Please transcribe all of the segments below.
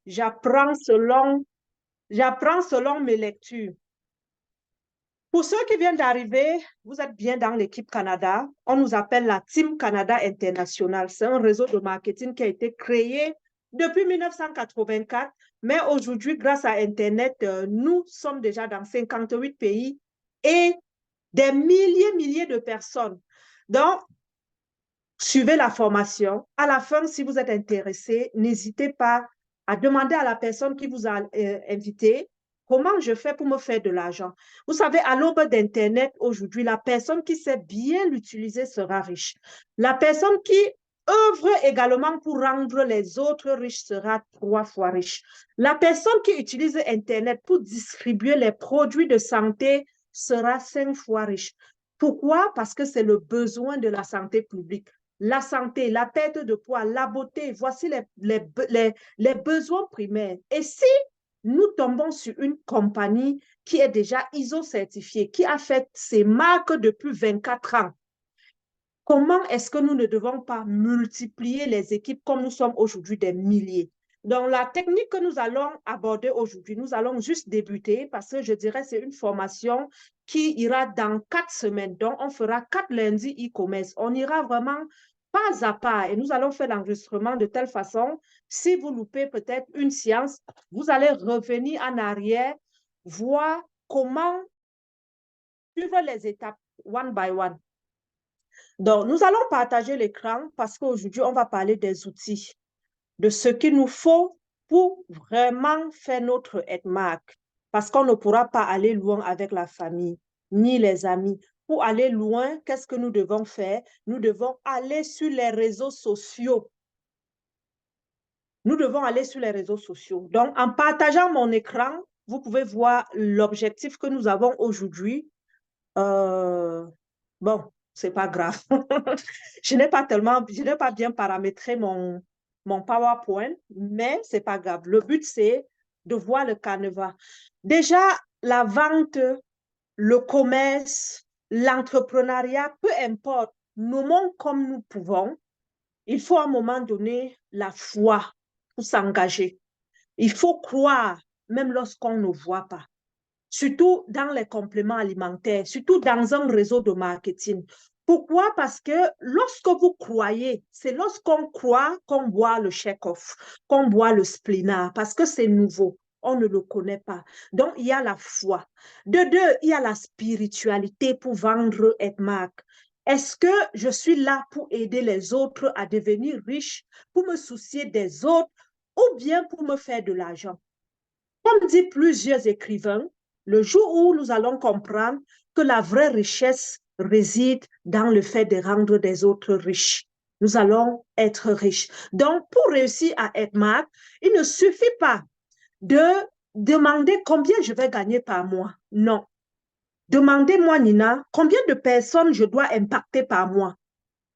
j'apprends selon mes lectures. Pour ceux qui viennent d'arriver, vous êtes bien dans l'équipe Canada. On nous appelle la Team Canada International. C'est un réseau de marketing qui a été créé depuis 1984. Mais aujourd'hui, grâce à Internet, nous sommes déjà dans 58 pays et des milliers de personnes. Donc, suivez la formation. À la fin, si vous êtes intéressé, n'hésitez pas à demander à la personne qui vous a invité comment je fais pour me faire de l'argent. Vous savez, à l'aube d'Internet, aujourd'hui, la personne qui sait bien l'utiliser sera riche. La personne qui œuvre également pour rendre les autres riches sera 3 fois riche. La personne qui utilise Internet pour distribuer les produits de santé sera 5 fois riche. Pourquoi? Parce que c'est le besoin de la santé publique. La santé, la perte de poids, la beauté, voici les besoins primaires. Et si nous tombons sur une compagnie qui est déjà ISO certifiée, qui a fait ses marques depuis 24 ans, comment est-ce que nous ne devons pas multiplier les équipes comme nous sommes aujourd'hui des milliers? Donc, la technique que nous allons aborder aujourd'hui, nous allons juste débuter parce que je dirais c'est une formation qui ira dans 4 semaines. Donc, on fera 4 lundis e-commerce. On ira vraiment pas à pas et nous allons faire l'enregistrement de telle façon, si vous loupez peut-être une séance, vous allez revenir en arrière, voir comment suivre les étapes one by one. Donc, nous allons partager l'écran parce qu'aujourd'hui, on va parler des outils, de ce qu'il nous faut pour vraiment faire notre marque. Parce qu'on ne pourra pas aller loin avec la famille, ni les amis. Pour aller loin, qu'est-ce que nous devons faire? Nous devons aller sur les réseaux sociaux. Nous devons aller sur les réseaux sociaux. Donc, en partageant mon écran, vous pouvez voir l'objectif que nous avons aujourd'hui. Bon, c'est pas grave. Je n'ai pas bien paramétré mon PowerPoint, mais c'est pas grave. Le but, c'est de voir le canevas. Déjà, la vente, le commerce, l'entrepreneuriat, peu importe, nommons comme nous pouvons. Il faut à un moment donné la foi pour s'engager. Il faut croire, même lorsqu'on ne voit pas. Surtout dans les compléments alimentaires, surtout dans un réseau de marketing. Pourquoi? Parce que lorsque vous croyez, c'est lorsqu'on croit qu'on boit le check-off, qu'on boit le splina, parce que c'est nouveau, on ne le connaît pas. Donc, il y a la foi. De deux, il y a la spiritualité pour vendre Edmark. Est-ce que je suis là pour aider les autres à devenir riches, pour me soucier des autres, ou bien pour me faire de l'argent? Comme dit plusieurs écrivains, le jour où nous allons comprendre que la vraie richesse réside dans le fait de rendre des autres riches. Nous allons être riches. Donc, pour réussir à être marque, il ne suffit pas de demander combien je vais gagner par mois. Non. Demandez-moi, Nina, combien de personnes je dois impacter par mois?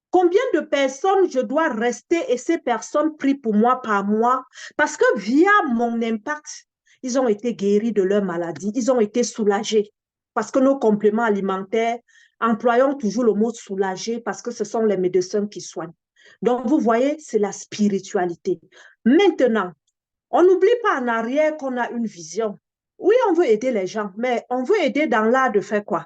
Combien de personnes je dois rester et ces personnes prient pour moi par mois? Parce que via mon impact, ils ont été guéris de leur maladie, ils ont été soulagés. Parce que nos compléments alimentaires, employons toujours le mot soulager parce que ce sont les médecins qui soignent. Donc, vous voyez, c'est la spiritualité. Maintenant, on n'oublie pas en arrière qu'on a une vision. Oui, on veut aider les gens, mais on veut aider dans l'art de faire quoi?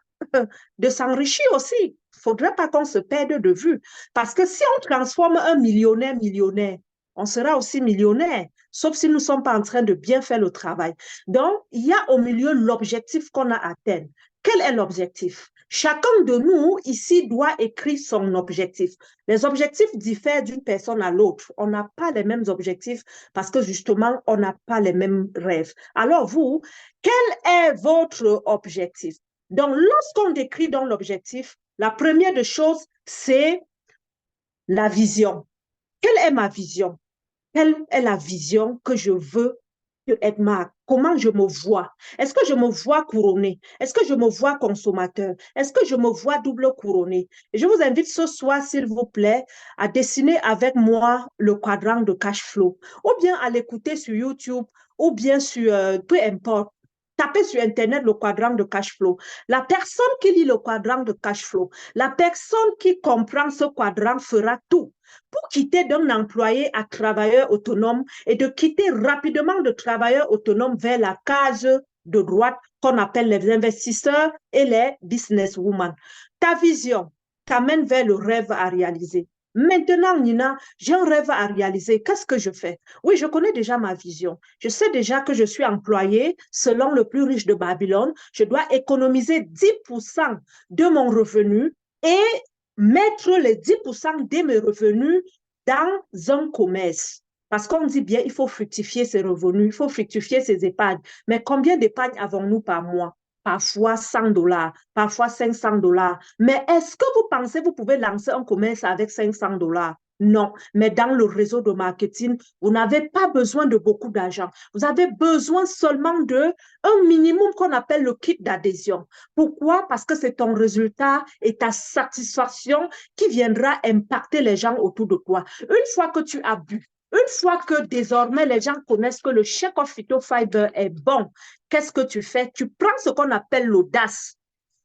De s'enrichir aussi. Il ne faudrait pas qu'on se perde de vue. Parce que si on transforme un millionnaire, on sera aussi millionnaire, sauf si nous ne sommes pas en train de bien faire le travail. Donc, il y a au milieu l'objectif qu'on a atteint. Quel est l'objectif? Chacun de nous ici doit écrire son objectif. Les objectifs diffèrent d'une personne à l'autre. On n'a pas les mêmes objectifs parce que justement, on n'a pas les mêmes rêves. Alors vous, quel est votre objectif? Donc, lorsqu'on décrit dans l'objectif, la première des choses, c'est la vision. Quelle est ma vision? Quelle est la vision que je veux être marque? Comment je me vois? Est-ce que je me vois couronnée? Est-ce que je me vois consommateur? Est-ce que je me vois double couronnée? Et je vous invite ce soir, s'il vous plaît, à dessiner avec moi le quadrant de cash flow ou bien à l'écouter sur YouTube ou bien sur peu importe. Tapez sur Internet le quadrant de cash flow. La personne qui lit le quadrant de cash flow, la personne qui comprend ce quadrant fera tout pour quitter d'un employé à travailleur autonome et de quitter rapidement de travailleur autonome vers la case de droite qu'on appelle les investisseurs et les businesswomen. Ta vision t'amène vers le rêve à réaliser. Maintenant, Nina, j'ai un rêve à réaliser. Qu'est-ce que je fais? Oui, je connais déjà ma vision. Je sais déjà que je suis employée selon le plus riche de Babylone. Je dois économiser 10% de mon revenu et mettre les 10% de mes revenus dans un commerce. Parce qu'on dit bien, il faut fructifier ses revenus, il faut fructifier ses épargnes. Mais combien d'épargnes avons-nous par mois? Parfois 100 dollars, parfois 500 dollars. Mais est-ce que vous pensez que vous pouvez lancer un commerce avec 500 dollars? Non, mais dans le réseau de marketing, vous n'avez pas besoin de beaucoup d'argent. Vous avez besoin seulement de un minimum qu'on appelle le kit d'adhésion. Pourquoi? Parce que c'est ton résultat et ta satisfaction qui viendra impacter les gens autour de toi. Une fois que tu as bu, une fois que désormais les gens connaissent que le shake of phytofiber est bon, qu'est-ce que tu fais? Tu prends ce qu'on appelle l'audace.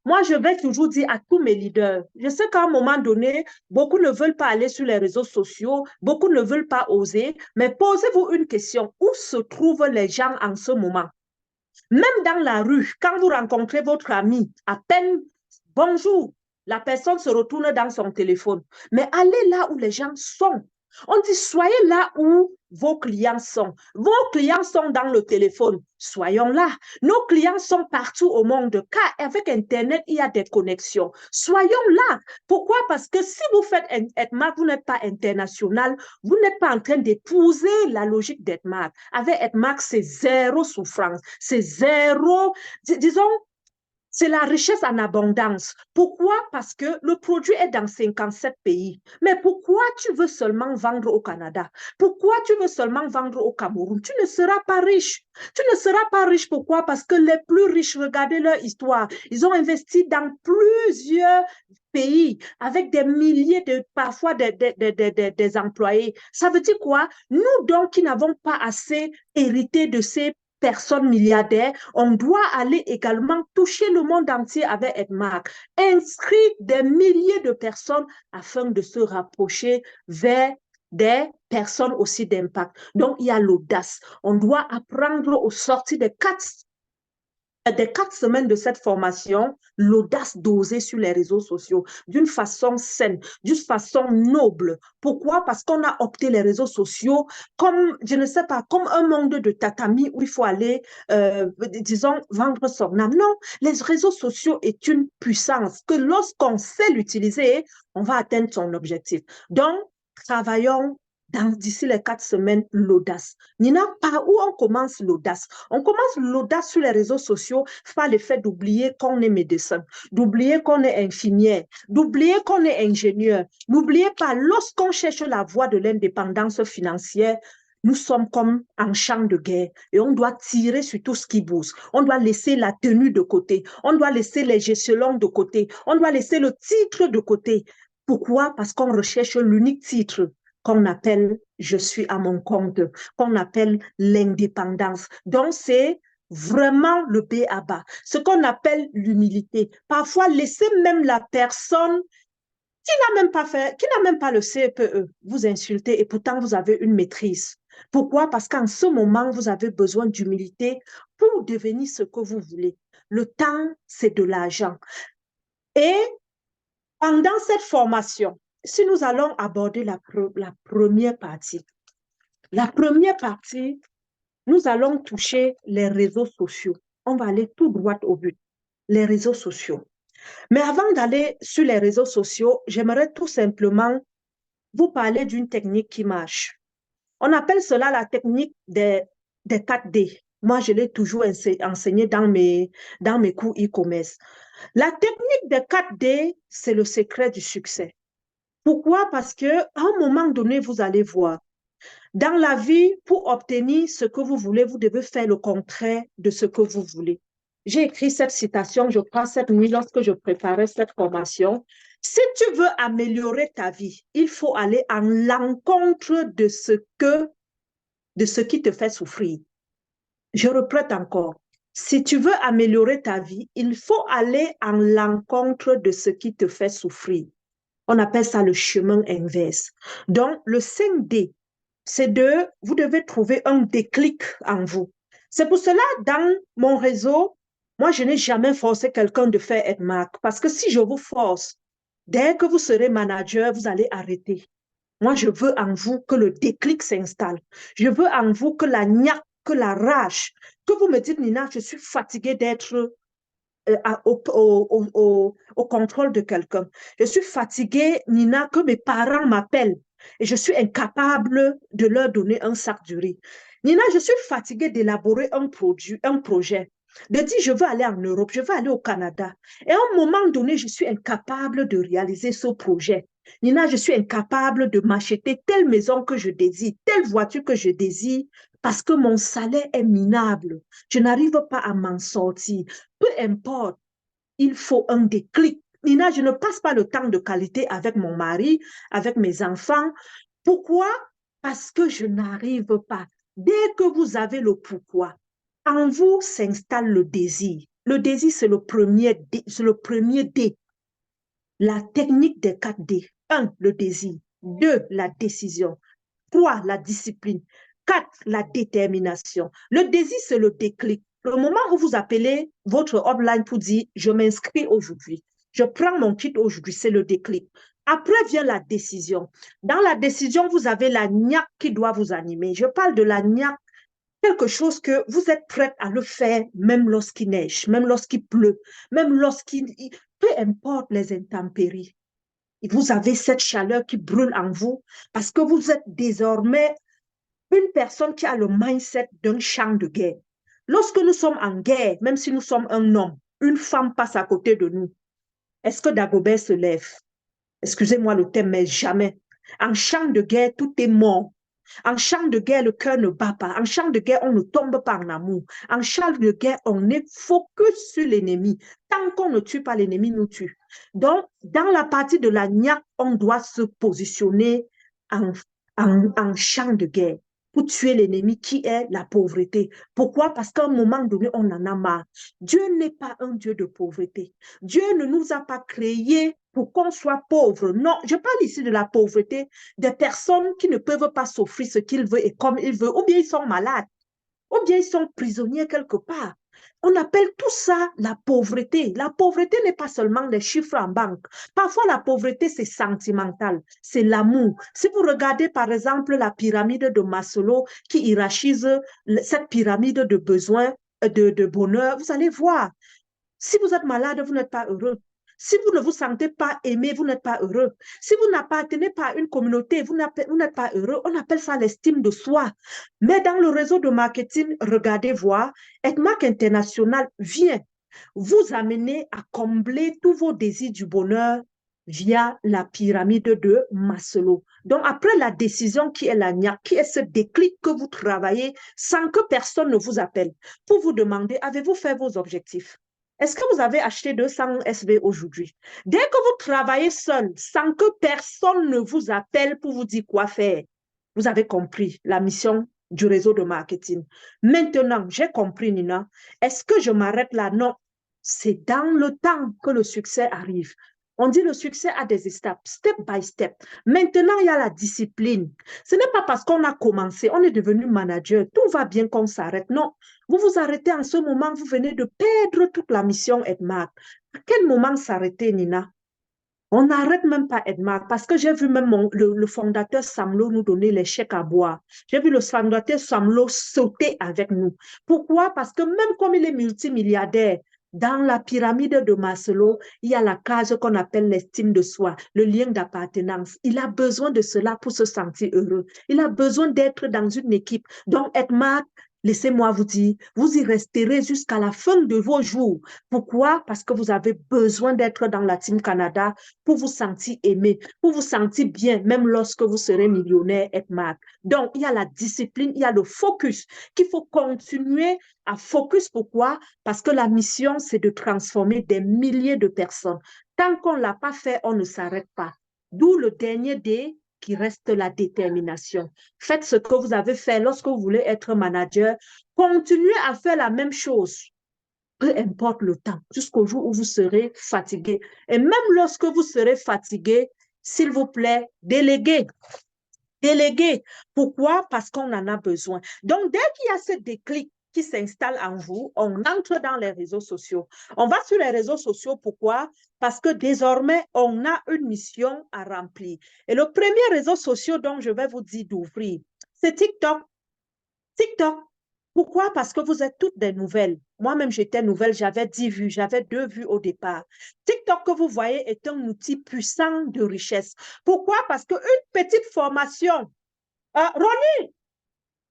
Moi, je vais toujours dire à tous mes leaders, je sais qu'à un moment donné, beaucoup ne veulent pas aller sur les réseaux sociaux, beaucoup ne veulent pas oser, mais posez-vous une question, où se trouvent les gens en ce moment? Même dans la rue, quand vous rencontrez votre ami, à peine bonjour, la personne se retourne dans son téléphone. Mais allez là où les gens sont. On dit, soyez là où vos clients sont. Vos clients sont dans le téléphone. Soyons là. Nos clients sont partout au monde. Car avec Internet, il y a des connexions. Soyons là. Pourquoi? Parce que si vous faites Edmark, vous n'êtes pas international. Vous n'êtes pas en train d'épouser la logique d'Edmark. Avec Edmark, c'est zéro souffrance. C'est zéro, disons, c'est la richesse en abondance. Pourquoi? Parce que le produit est dans 57 pays. Mais pourquoi tu veux seulement vendre au Canada? Pourquoi tu veux seulement vendre au Cameroun? Tu ne seras pas riche. Tu ne seras pas riche. Pourquoi? Parce que les plus riches, regardez leur histoire. Ils ont investi dans plusieurs pays avec des milliers parfois des employés. Ça veut dire quoi? Nous donc qui n'avons pas assez hérité de ces personnes milliardaires, on doit aller également toucher le monde entier avec Edmark, inscrire des milliers de personnes afin de se rapprocher vers des personnes aussi d'impact. Donc, il y a l'audace. On doit apprendre aux sorties des 4 semaines de cette formation, l'audace d'oser sur les réseaux sociaux d'une façon saine, d'une façon noble. Pourquoi? Parce qu'on a opté les réseaux sociaux comme, je ne sais pas, comme un monde de tatami où il faut aller, disons, vendre son âme. Non, les réseaux sociaux est une puissance que lorsqu'on sait l'utiliser, on va atteindre son objectif. Donc, travaillons d'ici les 4 semaines, l'audace. Nina, par où on commence l'audace? On commence l'audace sur les réseaux sociaux par le fait d'oublier qu'on est médecin, d'oublier qu'on est infirmière, d'oublier qu'on est ingénieur. N'oubliez pas, lorsqu'on cherche la voie de l'indépendance financière, nous sommes comme en champ de guerre et on doit tirer sur tout ce qui bouge. On doit laisser la tenue de côté. On doit laisser les gestions de côté. On doit laisser le titre de côté. Pourquoi? Parce qu'on recherche l'unique titre qu'on appelle je suis à mon compte, qu'on appelle l'indépendance. Donc, c'est vraiment le B à bas. Ce qu'on appelle l'humilité. Parfois, laisser même la personne qui n'a même pas fait, qui n'a même pas le CPE, vous insulter et pourtant vous avez une maîtrise. Pourquoi? Parce qu'en ce moment, vous avez besoin d'humilité pour devenir ce que vous voulez. Le temps, c'est de l'argent. Et pendant cette formation, si nous allons aborder la première partie, nous allons toucher les réseaux sociaux. On va aller tout droit au but, les réseaux sociaux. Mais avant d'aller sur les réseaux sociaux, j'aimerais tout simplement vous parler d'une technique qui marche. On appelle cela la technique des 4D. Moi, je l'ai toujours enseigné dans mes cours e-commerce. La technique des 4D, c'est le secret du succès. Pourquoi? Parce qu'à un moment donné, vous allez voir, dans la vie, pour obtenir ce que vous voulez, vous devez faire le contraire de ce que vous voulez. J'ai écrit cette citation, je crois, cette nuit lorsque je préparais cette formation. Si tu veux améliorer ta vie, il faut aller en l'encontre de ce qui te fait souffrir. Je répète encore. Si tu veux améliorer ta vie, il faut aller en l'encontre de ce qui te fait souffrir. On appelle ça le chemin inverse. Donc, le 5D, c'est vous devez trouver un déclic en vous. C'est pour cela, dans mon réseau, moi, je n'ai jamais forcé quelqu'un de faire EdMark parce que si je vous force, dès que vous serez manager, vous allez arrêter. Moi, je veux en vous que le déclic s'installe. Je veux en vous que la niaque, que la rage, que vous me dites, Nina, je suis fatiguée d'être au contrôle de quelqu'un. Je suis fatiguée, Nina, que mes parents m'appellent et je suis incapable de leur donner un sac du riz. Nina, je suis fatiguée d'élaborer un produit, un projet. De dire, je veux aller en Europe, je veux aller au Canada. Et à un moment donné, je suis incapable de réaliser ce projet. Nina, je suis incapable de m'acheter telle maison que je désire, telle voiture que je désire, parce que mon salaire est minable. Je n'arrive pas à m'en sortir. Peu importe, il faut un déclic. Nina, je ne passe pas le temps de qualité avec mon mari, avec mes enfants. Pourquoi? Parce que je n'arrive pas. Dès que vous avez le pourquoi, en vous s'installe le désir. Le désir, c'est le premier D. La technique des 4 D. 1, le désir. 2, la décision. 3, la discipline. 4, la détermination. Le désir, c'est le déclic. Le moment où vous appelez votre hotline pour dire, je m'inscris aujourd'hui, je prends mon kit aujourd'hui, c'est le déclic. Après vient la décision. Dans la décision, vous avez la niaque qui doit vous animer. Je parle de la niaque, quelque chose que vous êtes prête à le faire, même lorsqu'il neige, même lorsqu'il pleut, même lorsqu'il... Peu importe les intempéries. Vous avez cette chaleur qui brûle en vous parce que vous êtes désormais une personne qui a le mindset d'un champ de guerre. Lorsque nous sommes en guerre, même si nous sommes un homme, une femme passe à côté de nous. Est-ce que Dagobert se lève? Excusez-moi le thème, mais jamais. En champ de guerre, tout est mort. En champ de guerre, le cœur ne bat pas. En champ de guerre, on ne tombe pas en amour. En champ de guerre, on est focus sur l'ennemi. Tant qu'on ne tue pas, l'ennemi nous tue. Donc, dans la partie de la niaque, on doit se positionner en champ de guerre pour tuer l'ennemi qui est la pauvreté. Pourquoi? Parce qu'à un moment donné, on en a marre. Dieu n'est pas un Dieu de pauvreté. Dieu ne nous a pas créés pour qu'on soit pauvre. Non, je parle ici de la pauvreté des personnes qui ne peuvent pas s'offrir ce qu'ils veulent et comme ils veulent, ou bien ils sont malades, ou bien ils sont prisonniers quelque part. On appelle tout ça la pauvreté. La pauvreté n'est pas seulement les chiffres en banque. Parfois, la pauvreté, c'est sentimental, c'est l'amour. Si vous regardez, par exemple, la pyramide de Maslow qui hiérarchise cette pyramide de besoins, de bonheur, vous allez voir. Si vous êtes malade, vous n'êtes pas heureux. Si vous ne vous sentez pas aimé, vous n'êtes pas heureux. Si vous n'appartenez pas à une communauté, vous n'êtes pas heureux. On appelle ça l'estime de soi. Mais dans le réseau de marketing, regardez voir, EdMark International vient vous amener à combler tous vos désirs du bonheur via la pyramide de Maslow. Donc, après la décision qui est la niaque, qui est ce déclic que vous travaillez sans que personne ne vous appelle, pour vous demander, avez-vous fait vos objectifs? Est-ce que vous avez acheté 200 SV aujourd'hui? Dès que vous travaillez seul, sans que personne ne vous appelle pour vous dire quoi faire, vous avez compris la mission du réseau de marketing. Maintenant, j'ai compris, Nina. Est-ce que je m'arrête là? Non. C'est dans le temps que le succès arrive. On dit le succès a des étapes, step by step. Maintenant, il y a la discipline. Ce n'est pas parce qu'on a commencé, on est devenu manager, tout va bien qu'on s'arrête. Non, vous vous arrêtez en ce moment, vous venez de perdre toute la mission EdMark. À quel moment s'arrêter, Nina? On n'arrête même pas EdMark parce que j'ai vu même le fondateur Samlo nous donner les chèques à boire. J'ai vu le fondateur Samlo sauter avec nous. Pourquoi? Parce que même comme il est multimilliardaire, dans la pyramide de Maslow, il y a la case qu'on appelle l'estime de soi, le lien d'appartenance. Il a besoin de cela pour se sentir heureux. Il a besoin d'être dans une équipe. Donc, EdMark, laissez-moi vous dire, vous y resterez jusqu'à la fin de vos jours. Pourquoi? Parce que vous avez besoin d'être dans la Team Canada pour vous sentir aimé, pour vous sentir bien, même lorsque vous serez millionnaire, EdMark. Donc, il y a la discipline, il y a le focus qu'il faut continuer à focus. Pourquoi? Parce que la mission, c'est de transformer des milliers de personnes. Tant qu'on ne l'a pas fait, on ne s'arrête pas. D'où le dernier D qui reste la détermination. Faites ce que vous avez fait lorsque vous voulez être manager. Continuez à faire la même chose. peu importe le temps, jusqu'au jour où vous serez fatigué. Et même lorsque vous serez fatigué, s'il vous plaît, déléguez. Déléguer. Pourquoi? Parce qu'on en a besoin. Donc, dès qu'il y a ce déclic qui s'installe en vous, on entre dans les réseaux sociaux. On va sur les réseaux sociaux. Pourquoi? Parce que désormais, on a une mission à remplir. Et le premier réseau social dont je vais vous dire d'ouvrir, c'est TikTok. TikTok. Pourquoi? Parce que vous êtes toutes des nouvelles. Moi-même, j'étais nouvelle, j'avais 10 vues, j'avais 2 vues au départ. TikTok que vous voyez est un outil puissant de richesse. Pourquoi? Parce qu'une petite formation. Ronnie,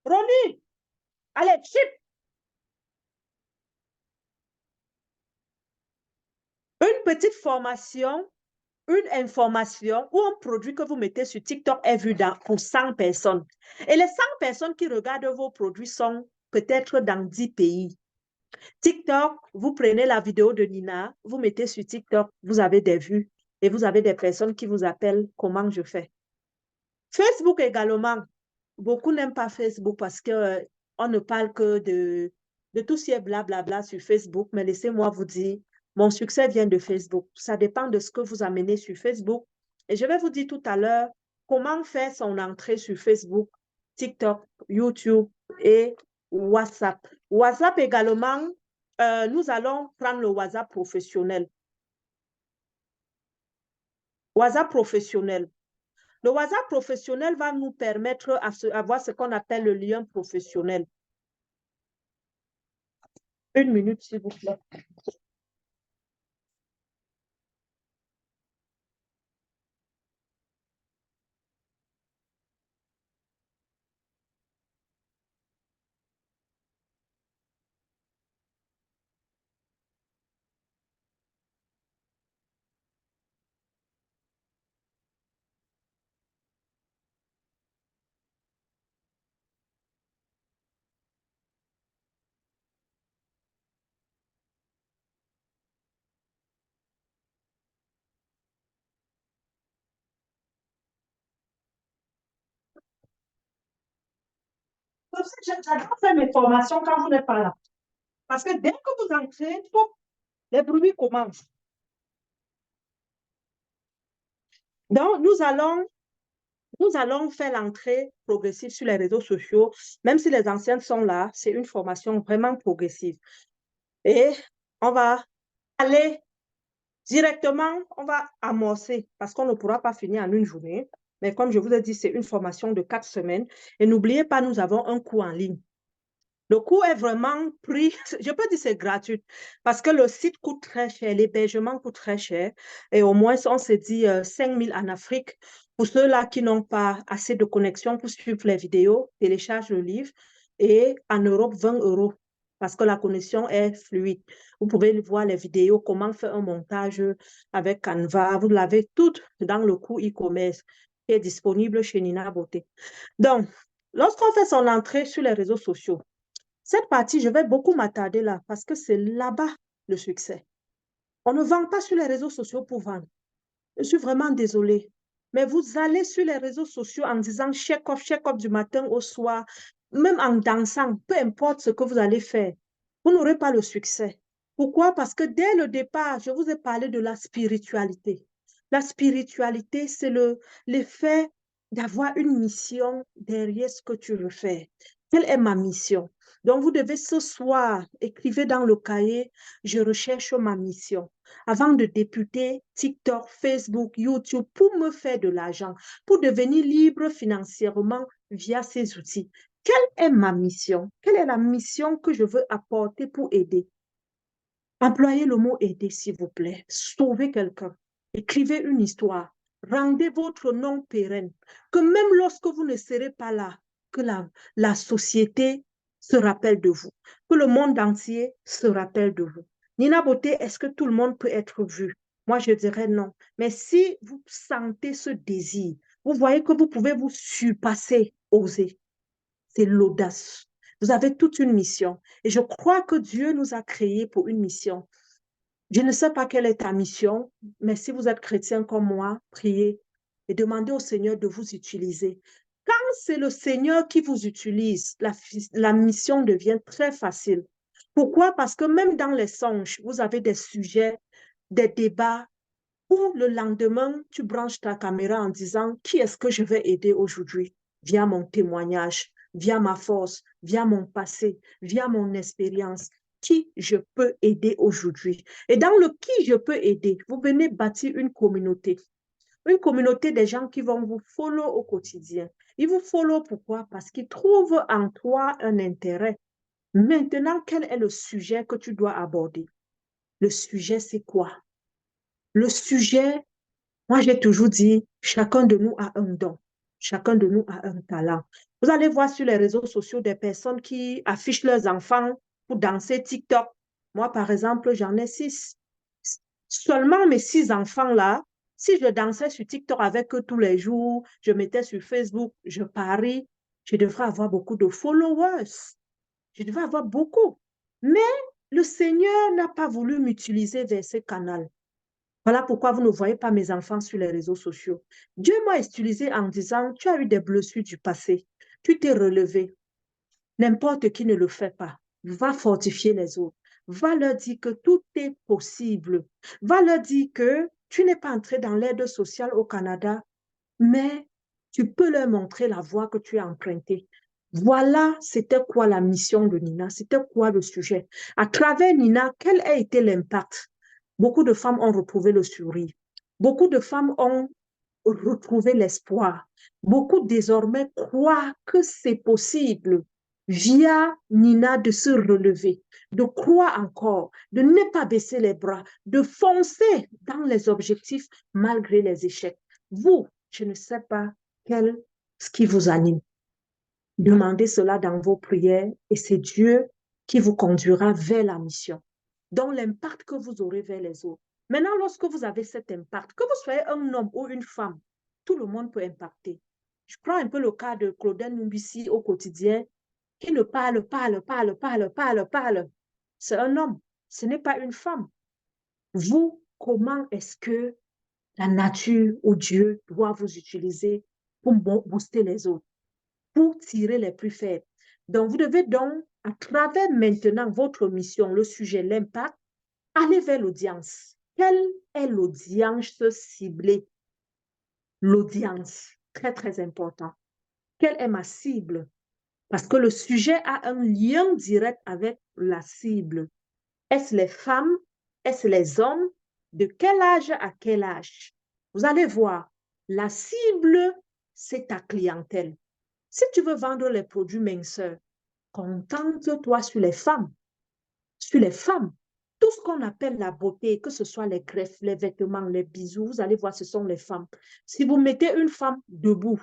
Ronnie, allez, chip, une petite formation, une information ou un produit que vous mettez sur TikTok est vu pour 100 personnes. Et les 100 personnes qui regardent vos produits sont peut-être dans 10 pays. TikTok, vous prenez la vidéo de Nina, vous mettez sur TikTok, vous avez des vues et vous avez des personnes qui vous appellent comment je fais. Facebook également. Beaucoup n'aiment pas Facebook parce que on ne parle que de tout ce qui est blablabla sur Facebook. Mais laissez-moi vous dire, mon succès vient de Facebook. Ça dépend de ce que vous amenez sur Facebook. Et je vais vous dire tout à l'heure comment faire son entrée sur Facebook, TikTok, YouTube et WhatsApp. WhatsApp également, nous allons prendre le WhatsApp professionnel. WhatsApp professionnel. Le WhatsApp professionnel va nous permettre d'avoir ce qu'on appelle le lien professionnel. Une minute, s'il vous plaît. J'adore faire mes formations quand vous n'êtes pas là. Parce que dès que vous entrez, les bruits commencent. Donc, nous allons faire l'entrée progressive sur les réseaux sociaux. Même si les anciennes sont là, c'est une formation vraiment progressive. Et on va aller directement, on va amorcer parce qu'on ne pourra pas finir en une journée. Mais comme je vous ai dit, c'est une formation de 4 semaines. Et n'oubliez pas, nous avons un cours en ligne. Le coût est vraiment pris, je peux dire c'est gratuit, parce que le site coûte très cher, l'hébergement coûte très cher, et au moins on se dit 5 000 en Afrique. Pour ceux-là qui n'ont pas assez de connexion pour suivre les vidéos, télécharge le livre, et en Europe, 20 euros, parce que la connexion est fluide. Vous pouvez voir les vidéos, comment faire un montage avec Canva, vous l'avez tout dans le coût e-commerce qui est disponible chez Nina Beauté. Donc, lorsqu'on fait son entrée sur les réseaux sociaux, cette partie, je vais beaucoup m'attarder là parce que c'est là-bas le succès. On ne vend pas sur les réseaux sociaux pour vendre. Je suis vraiment désolée. Mais vous allez sur les réseaux sociaux en disant check off du matin au soir, même en dansant, peu importe ce que vous allez faire. Vous n'aurez pas le succès. Pourquoi? Parce que dès le départ, je vous ai parlé de la spiritualité. La spiritualité, c'est l'effet d'avoir une mission derrière ce que tu veux faire. Quelle est ma mission? Donc, vous devez ce soir, écrivez dans le cahier, je recherche ma mission avant de débuter TikTok, Facebook, YouTube pour me faire de l'argent, pour devenir libre financièrement via ces outils. Quelle est ma mission? Quelle est la mission que je veux apporter pour aider? Employez le mot aider, s'il vous plaît. Sauvez quelqu'un. Écrivez une histoire. Rendez votre nom pérenne. Que même lorsque vous ne serez pas là, que la société se rappelle de vous. Que le monde entier se rappelle de vous. Nina Beauté, est-ce que tout le monde peut être vu? Moi, je dirais non. Mais si vous sentez ce désir, vous voyez que vous pouvez vous surpasser, oser. C'est l'audace. Vous avez toute une mission. Et je crois que Dieu nous a créés pour une mission. Je ne sais pas quelle est ta mission, mais si vous êtes chrétien comme moi, priez et demandez au Seigneur de vous utiliser. Quand c'est le Seigneur qui vous utilise, la mission devient très facile. Pourquoi? Parce que même dans les songes, vous avez des sujets, des débats où le lendemain, tu branches ta caméra en disant qui est-ce que je vais aider aujourd'hui via mon témoignage, via ma force, via mon passé, via mon expérience, qui je peux aider aujourd'hui. Et dans le qui je peux aider, vous venez bâtir une communauté des gens qui vont vous follow au quotidien. Ils vous follow pourquoi? Parce qu'ils trouvent en toi un intérêt. Maintenant, quel est le sujet que tu dois aborder? Le sujet, c'est quoi? Le sujet, moi, j'ai toujours dit, chacun de nous a un don. Chacun de nous a un talent. Vous allez voir sur les réseaux sociaux des personnes qui affichent leurs enfants pour danser TikTok. Moi, par exemple, j'en ai 6. Seulement mes 6 enfants-là, si je dansais sur TikTok avec eux tous les jours, je mettais sur Facebook, je parie, je devrais avoir beaucoup de followers. Je devrais avoir beaucoup. Mais le Seigneur n'a pas voulu m'utiliser vers ce canal. Voilà pourquoi vous ne voyez pas mes enfants sur les réseaux sociaux. Dieu m'a utilisé en disant, tu as eu des blessures du passé, tu t'es relevé. N'importe qui ne le fait pas. Va fortifier les autres. Va leur dire que tout est possible. Va leur dire que tu n'es pas entré dans l'aide sociale au Canada, mais tu peux leur montrer la voie que tu as empruntée. Voilà, c'était quoi la mission de Nina, c'était quoi le sujet. À travers Nina, quel a été l'impact? Beaucoup de femmes ont retrouvé le sourire. Beaucoup de femmes ont retrouvé l'espoir. Beaucoup désormais croient que c'est possible via Nina de se relever, de croire encore, de ne pas baisser les bras, de foncer dans les objectifs malgré les échecs. Vous, je ne sais pas ce qui vous anime. Demandez cela dans vos prières et c'est Dieu qui vous conduira vers la mission. Donc, l'impact que vous aurez vers les autres. Maintenant, lorsque vous avez cet impact, que vous soyez un homme ou une femme, tout le monde peut impacter. Je prends un peu le cas de Claudine Numbissi au quotidien, qui ne parle. C'est un homme, ce n'est pas une femme. Vous, comment est-ce que la nature ou Dieu doit vous utiliser pour booster les autres, pour tirer les plus faibles? Donc, vous devez donc, à travers maintenant votre mission, le sujet, l'impact, aller vers l'audience. Quelle est l'audience ciblée? L'audience, très, très important. Quelle est ma cible? Parce que le sujet a un lien direct avec la cible. Est-ce les femmes? Est-ce les hommes? De quel âge à quel âge? Vous allez voir, la cible, c'est ta clientèle. Si tu veux vendre les produits minceurs, concentre-toi sur les femmes. Sur les femmes. Tout ce qu'on appelle la beauté, que ce soit les greffes, les vêtements, les bijoux, vous allez voir, ce sont les femmes. Si vous mettez une femme debout,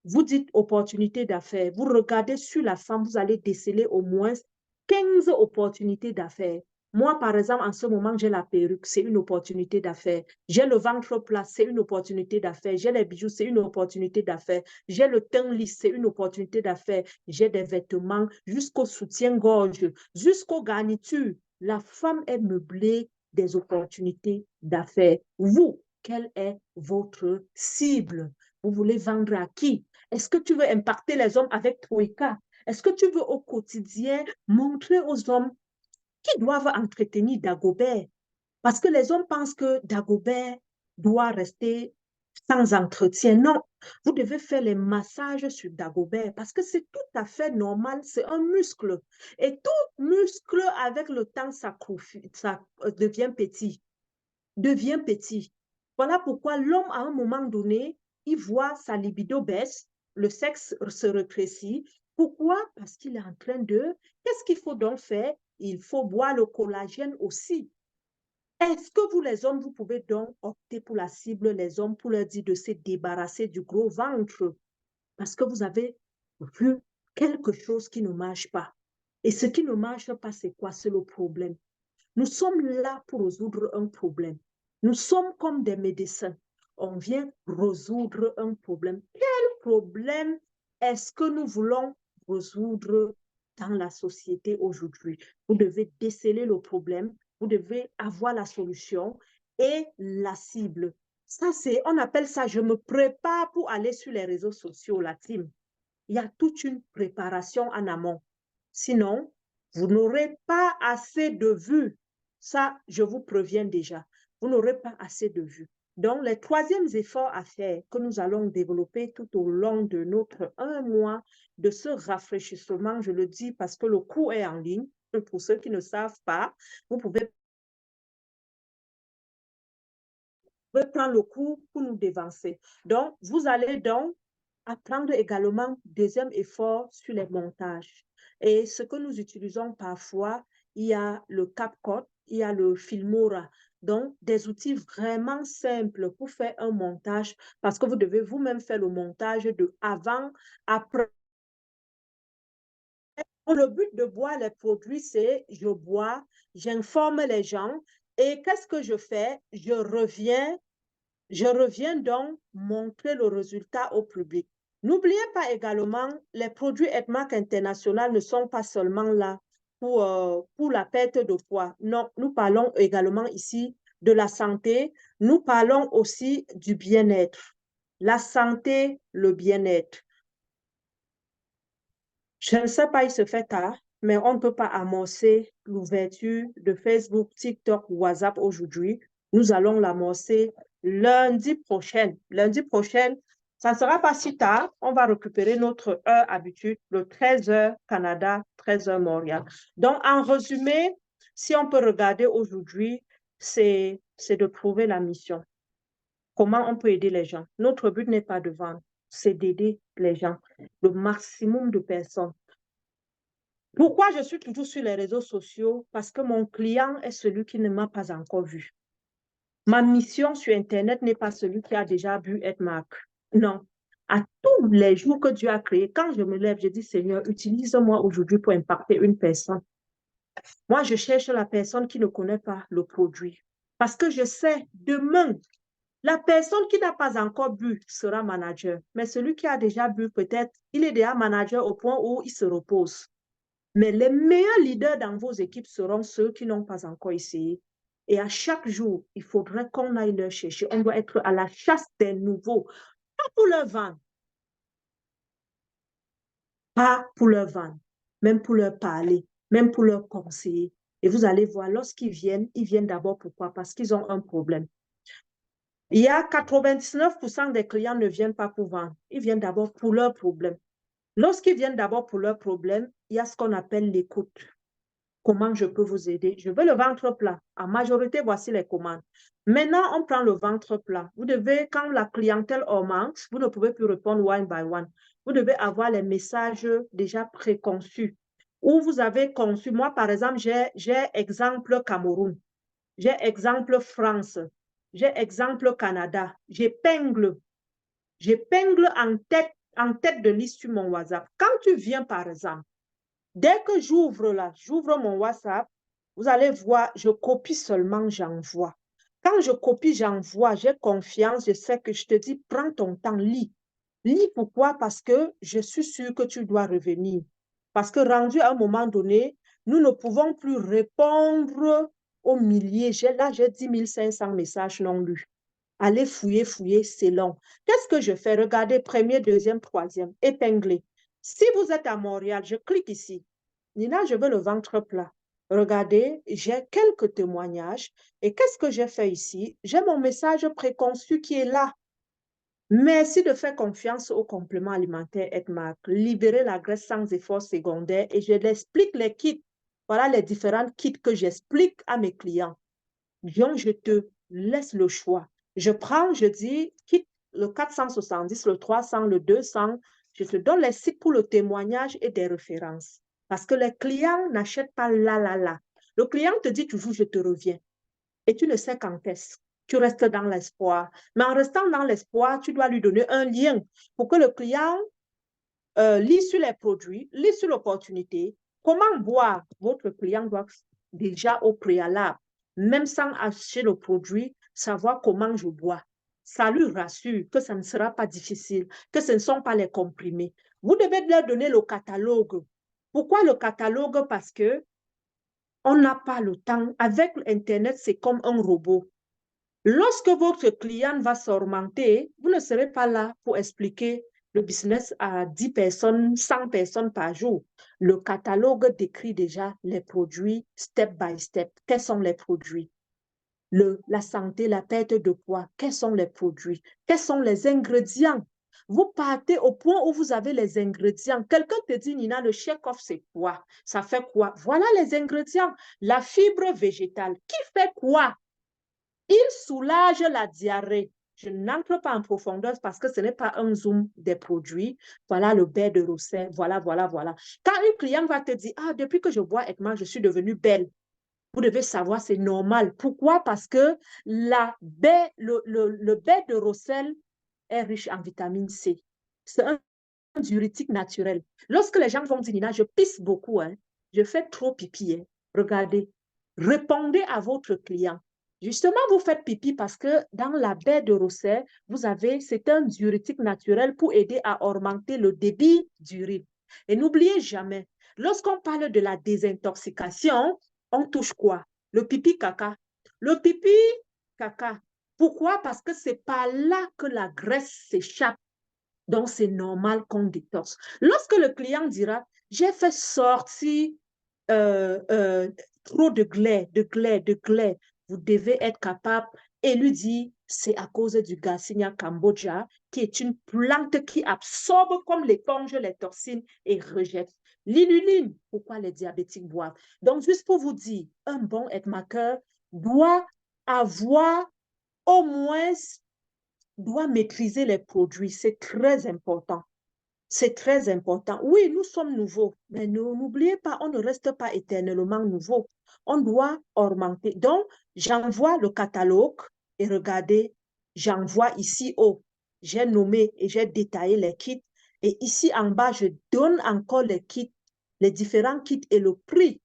vous dites opportunité d'affaires, vous regardez sur la femme, vous allez déceler au moins 15 opportunités d'affaires. Moi, par exemple, en ce moment, j'ai la perruque, c'est une opportunité d'affaires. J'ai le ventre plat, c'est une opportunité d'affaires. J'ai les bijoux, c'est une opportunité d'affaires. J'ai le teint lisse, c'est une opportunité d'affaires. J'ai des vêtements jusqu'au soutien-gorge, jusqu'aux garnitures. La femme est meublée des opportunités d'affaires. Vous, quelle est votre cible? Vous voulez vendre à qui? Est-ce que tu veux impacter les hommes avec Troïka? Est-ce que tu veux au quotidien montrer aux hommes qui doivent entretenir Dagobert? Parce que les hommes pensent que Dagobert doit rester sans entretien. Non, vous devez faire les massages sur Dagobert parce que c'est tout à fait normal, c'est un muscle. Et tout muscle, avec le temps, ça devient petit. Devient petit. Voilà pourquoi l'homme, à un moment donné, il voit sa libido baisse, le sexe se rétrécit. Pourquoi? Parce qu'il est en train de... Qu'est-ce qu'il faut donc faire? Il faut boire le collagène aussi. Est-ce que vous, les hommes, vous pouvez donc opter pour la cible, les hommes, pour leur dire de se débarrasser du gros ventre? Parce que vous avez vu quelque chose qui ne marche pas. Et ce qui ne marche pas, c'est quoi? C'est le problème. Nous sommes là pour résoudre un problème. Nous sommes comme des médecins. On vient résoudre un problème. Quel problème est-ce que nous voulons résoudre dans la société aujourd'hui? Vous devez déceler le problème, vous devez avoir la solution et la cible. Ça, c'est, on appelle ça, je me prépare pour aller sur les réseaux sociaux, la team. Il y a toute une préparation en amont. Sinon, Vous n'aurez pas assez de vues. Ça, je vous préviens déjà. Vous n'aurez pas assez de vues. Donc, les troisièmes efforts à faire que nous allons développer tout au long de notre 1 mois de ce rafraîchissement, je le dis parce que le cours est en ligne. Pour ceux qui ne savent pas, vous pouvez prendre le cours pour nous dévancer. Donc, vous allez donc apprendre également deuxième effort sur les montages. Et ce que nous utilisons parfois, il y a le CapCut, il y a le Filmora. Donc, des outils vraiment simples pour faire un montage parce que vous devez vous-même faire le montage de avant, après. Le but de boire les produits, c'est je bois, j'informe les gens et qu'est-ce que je fais? Je reviens donc montrer le résultat au public. N'oubliez pas également, les produits EDMAC International ne sont pas seulement là pour la perte de poids. Non, nous parlons également ici de la santé. Nous parlons aussi du bien-être. La santé, le bien-être. Je ne sais pas, il se fait tard, mais on ne peut pas amorcer l'ouverture de Facebook, TikTok, WhatsApp aujourd'hui. Nous allons l'amorcer lundi prochain. Lundi prochain, ça ne sera pas si tard. On va récupérer notre heure habituelle, le 13h Canada, 13h Montréal. Donc, en résumé, si on peut regarder aujourd'hui, c'est de trouver la mission. Comment on peut aider les gens? Notre but n'est pas de vendre, c'est d'aider les gens, le maximum de personnes. Pourquoi je suis toujours sur les réseaux sociaux? Parce que mon client est celui qui ne m'a pas encore vu. Ma mission sur Internet n'est pas celui qui a déjà vu Edmark. Non. À tous les jours que Dieu a créé, quand je me lève, je dis, Seigneur, utilise-moi aujourd'hui pour impacter une personne. Moi, je cherche la personne qui ne connaît pas le produit. Parce que je sais, demain, la personne qui n'a pas encore bu sera manager. Mais celui qui a déjà bu, peut-être, il est déjà manager au point où il se repose. Mais les meilleurs leaders dans vos équipes seront ceux qui n'ont pas encore essayé. Et à chaque jour, il faudrait qu'on aille leur chercher. On doit être à la chasse des nouveaux. Pas pour leur vendre. Pas pour leur vendre. Même pour leur parler. Même pour leur conseiller. Et vous allez voir, lorsqu'ils viennent d'abord pourquoi? Parce qu'ils ont un problème. Il y a 99% des clients ne viennent pas pour vendre. Ils viennent d'abord pour leur problème. Lorsqu'ils viennent d'abord pour leur problème, il y a ce qu'on appelle l'écoute. Comment je peux vous aider? Je veux le ventre plat. En majorité, voici les commandes. Maintenant, on prend le ventre plat. Vous devez, quand la clientèle augmente, vous ne pouvez plus répondre one by one. Vous devez avoir les messages déjà préconçus. Où vous avez conçu, moi par exemple, j'ai exemple Cameroun, j'ai exemple France, j'ai exemple Canada, j'épingle en tête de liste sur mon WhatsApp. Quand tu viens par exemple, dès que j'ouvre mon WhatsApp, vous allez voir, je copie seulement, j'envoie. Quand je copie, j'envoie, j'ai confiance, je sais que je te dis, prends ton temps, lis. Lis pourquoi? Parce que je suis sûre que tu dois revenir. Parce que rendu à un moment donné, nous ne pouvons plus répondre aux milliers. Là, j'ai 10 500 messages non lus. Allez fouiller, c'est long. Qu'est-ce que je fais? Regardez, premier, deuxième, troisième, épinglé. Si vous êtes à Montréal, je clique ici. Nina, je veux le ventre plat. Regardez, j'ai quelques témoignages. Et qu'est-ce que j'ai fait ici? J'ai mon message préconçu qui est là. Merci de faire confiance au complément alimentaire Edmark. Libérer la graisse sans effort secondaire et je l'explique les kits. Voilà les différents kits que j'explique à mes clients. Donc, je te laisse le choix. Je prends, je dis, kit le 470, le 300, le 200. Je te donne les sites pour le témoignage et des références. Parce que les clients n'achètent pas là. Le client te dit toujours, je te reviens. Et tu ne sais quand est-ce. Tu restes dans l'espoir. Mais en restant dans l'espoir, tu dois lui donner un lien pour que le client lit sur les produits, lit sur l'opportunité. Comment boire? Votre client doit déjà au préalable, même sans acheter le produit, savoir comment je bois. Ça lui rassure que ça ne sera pas difficile, que ce ne sont pas les comprimés. Vous devez leur donner le catalogue. Pourquoi le catalogue? Parce que on n'a pas le temps. Avec Internet, c'est comme un robot. Lorsque votre client va s'augmenter, vous ne serez pas là pour expliquer le business à 10 personnes, 100 personnes par jour. Le catalogue décrit déjà les produits step by step. Quels sont les produits? La santé, la perte de poids, quels sont les produits? Quels sont les ingrédients? Vous partez au point où vous avez les ingrédients. Quelqu'un te dit, Nina, le chèque-off, c'est quoi? Ça fait quoi? Voilà les ingrédients. La fibre végétale. Qui fait quoi? Il soulage la diarrhée. Je n'entre pas en profondeur parce que ce n'est pas un zoom des produits. Voilà le baie de Rosset. Voilà, voilà, voilà. Quand une cliente va te dire, ah, depuis que je bois Ekman, je suis devenue belle. Vous devez savoir, c'est normal. Pourquoi? Parce que le baie de Rosset est riche en vitamine C. C'est un diurétique naturel. Lorsque les gens vont dire, Nina, je pisse beaucoup, hein, je fais trop pipi, hein. Regardez, répondez à votre client. Justement, vous faites pipi parce que dans la baie de Rosset, c'est un diurétique naturel pour aider à augmenter le débit d'urine. Et n'oubliez jamais, lorsqu'on parle de la désintoxication, on touche quoi? Le pipi caca. Le pipi caca. Pourquoi? Parce que c'est par là que la graisse s'échappe. Donc, c'est normal qu'on détoxe. Lorsque le client dira, j'ai fait sortir euh, euh, trop de glais, vous devez être capable et lui dire, c'est à cause du Garcinia cambogia, qui est une plante qui absorbe comme l'éponge les toxines et rejette. L'inuline, pourquoi les diabétiques boivent? Donc, juste pour vous dire, un bon headmaker doit avoir au moins doit maîtriser les produits. C'est très important. C'est très important. Oui, nous sommes nouveaux, mais n'oubliez pas, on ne reste pas éternellement nouveau. On doit augmenter. Donc, j'envoie le catalogue et regardez, j'envoie ici haut. J'ai nommé et j'ai détaillé les kits. Et ici en bas, je donne encore les kits, les différents kits et le prix